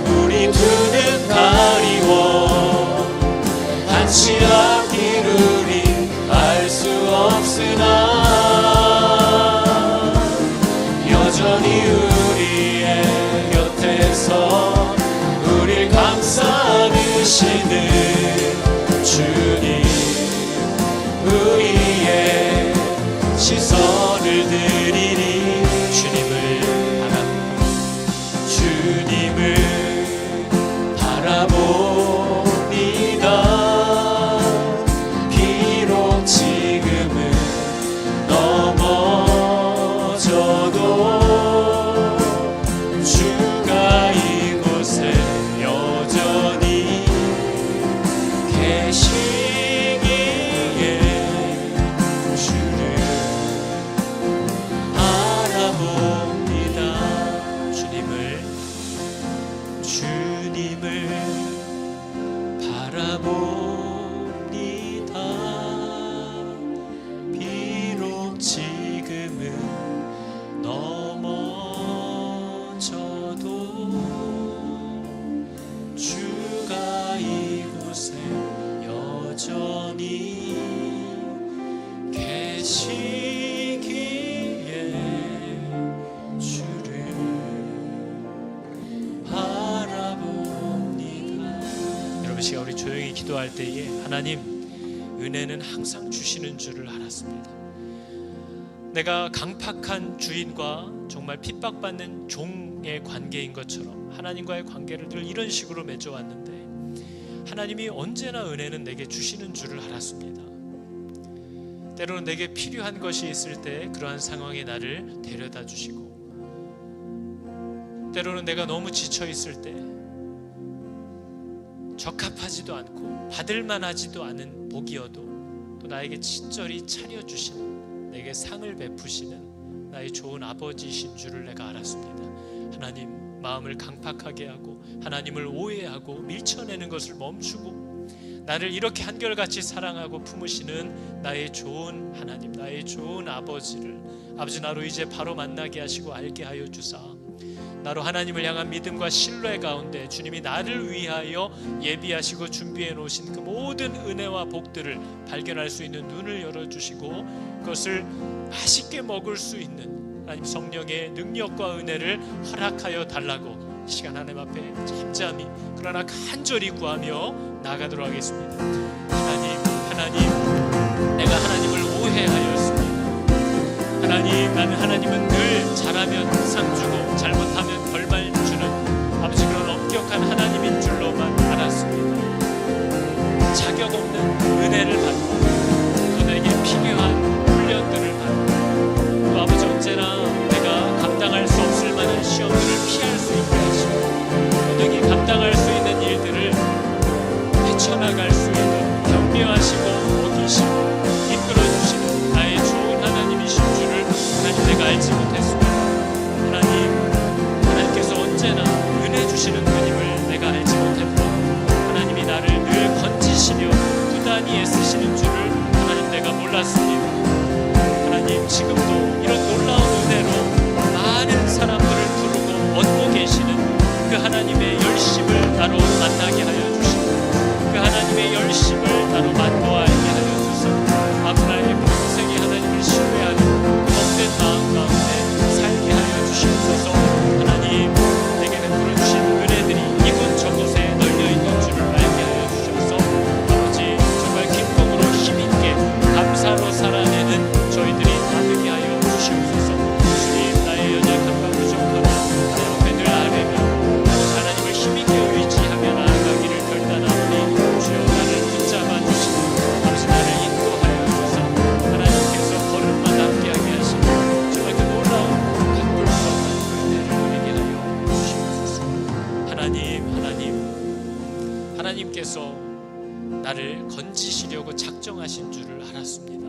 우리 두 눈 가리워 한치 앞길 우리 알 수 없으나 여전히 우리의 곁에서 우릴 감싸 안으시는 주님, 우리의 시선을 드리니 주님을 바라봅니다. 비록 지금 주님을 바라봅니다. 비록 지금은 넘어져도 주가 이곳에 여전히 계시기에 주를 바라봅니다. 여러분, 시간 우리 조용히 기도할 때에 하나님 은혜는 항상 주시는 줄을 알았습니다. 내가 강팍한 주인과 정말 핍박받는 종의 관계인 것처럼 하나님과의 관계를 늘 이런 식으로 맺어왔는데 하나님이 언제나 은혜는 내게 주시는 줄을 알았습니다. 때로는 내게 필요한 것이 있을 때 그러한 상황에 나를 데려다 주시고, 때로는 내가 너무 지쳐 있을 때 적합하지도 않고 받을만하지도 않은 복이어도 또 나에게 친절히 차려주시는, 내게 상을 베푸시는 나의 좋은 아버지이신 줄을 내가 알았습니다. 하나님, 마음을 강팍하게 하고 하나님을 오해하고 밀쳐내는 것을 멈추고 나를 이렇게 한결같이 사랑하고 품으시는 나의 좋은 하나님, 나의 좋은 아버지를, 아버지 나로 이제 바로 만나게 하시고 알게 하여 주사 나로 하나님을 향한 믿음과 신뢰 가운데 주님이 나를 위하여 예비하시고 준비해 놓으신 그 모든 은혜와 복들을 발견할 수 있는 눈을 열어주시고 그것을 맛있게 먹을 수 있는 하나님 성령의 능력과 은혜를 허락하여 달라고 이 시간 하나님 앞에 잠잠히 그러나 간절히 구하며 나아가도록 하겠습니다. 하나님, 내가 하나님을 오해하였습니다. 하나님, 나는 하나님은 늘 잘하면 상 주고 잘못하면 벌말 주는 아버지 그런 엄격한 하나님인 줄로만 알았습니다. 자격 없는 은혜를 받고 또 내게 필요한 훈련들을 받고 또 아버지 언제나 내가 감당할 수 없을 만한 시험들을 피할 수 있게 하시고 또 능히 감당할 수 있는 일들을 헤쳐나갈 수 있도록 격려하시고 먹이시고 이끌어주시는 나의 좋은 하나님이신 줄을 하나님 내가 알지 못했습니다. 하나님께서 언제나 은혜 주시는 분임을 내가 알지 못했고 하나님이 나를 늘 건지시려 부단히 애쓰시는 줄을 하나님 내가 몰랐습니다. 하나님, 지금도 이런 놀라운 은혜로 많은 사람들을 부르고 얻고 계시는 그 하나님의 열심을 나로 만나게 하여 주시고 그 하나님의 열심을 나로 맛보아 알게 하여 주소서. 앞으로의 평생에 하나님을 신뢰하는 복된 마음 가운데 살게 하여 주시옵소서. 하나님, 내게 베풀어 주신 은혜들이 이곳저곳에 널려 있는 줄을 알게 하여 주셔서 아버지 정말 기쁨으로 힘있게 감사로 살아내는 저희들이 다 되게 하여 주시옵소서. 주님, 나의 연약함과 부족함을 내 앞에 늘 아뢰며 하나님을 힘있게 의지하며 나아가기를 결단하오니 주여 나를 붙잡아 주시고 아버지 나를 인도하여 주사 하나님께서 걸음만 함께 하게 하시고 정말 그 놀라운 갚을 수 없는 은혜를 누리게 하여 주시옵소서. 하나님께서 나를 건지시려고 작정하신 줄을 알았습니다.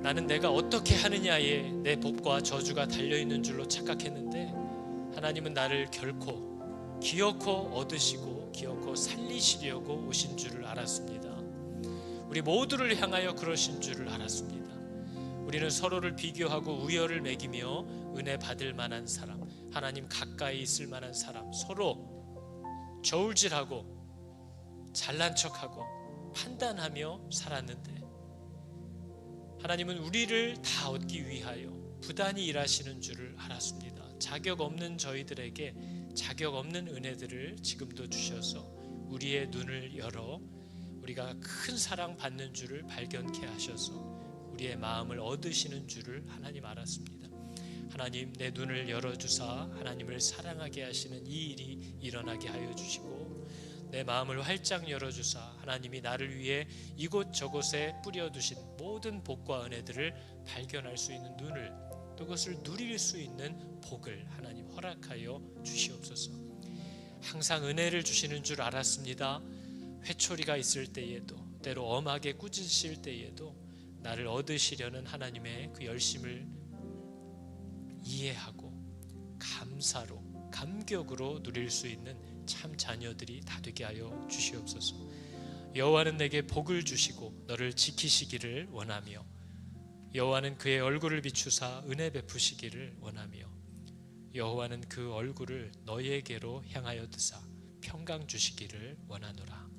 나는 내가 어떻게 하느냐에 내 복과 저주가 달려있는 줄로 착각했는데 하나님은 나를 결코 기어코 얻으시고 기어코 살리시려고 오신 줄을 알았습니다. 우리 모두를 향하여 그러신 줄을 알았습니다. 우리는 서로를 비교하고 우열을 매기며 은혜 받을 만한 사람, 하나님 가까이 있을 만한 사람, 서로 저울질하고 잘난 척하고 판단하며 살았는데 하나님은 우리를 다 얻기 위하여 부단히 일하시는 줄을 알았습니다. 자격 없는 저희들에게 자격 없는 은혜들을 지금도 주셔서 우리의 눈을 열어 우리가 큰 사랑 받는 줄을 발견케 하셔서 우리의 마음을 얻으시는 줄을 하나님 알았습니다. 하나님, 내 눈을 열어주사 하나님을 사랑하게 하시는 이 일이 일어나게 하여 주시고 내 마음을 활짝 열어주사 하나님이 나를 위해 이곳저곳에 뿌려두신 모든 복과 은혜들을 발견할 수 있는 눈을, 또 그것을 누릴 수 있는 복을 하나님 허락하여 주시옵소서. 항상 은혜를 주시는 줄 알았습니다. 회초리가 있을 때에도 때로 엄하게 꾸짖으실 때에도 나를 얻으시려는 하나님의 그 열심을 이해하고 감사로 감격으로 누릴 수 있는 참 자녀들이 다 되게 하여 주시옵소서. 여호와는 내게 복을 주시고 너를 지키시기를 원하며 여호와는 그의 얼굴을 비추사 은혜 베푸시기를 원하며 여호와는 그 얼굴을 너희에게로 향하여 드사 평강 주시기를 원하노라.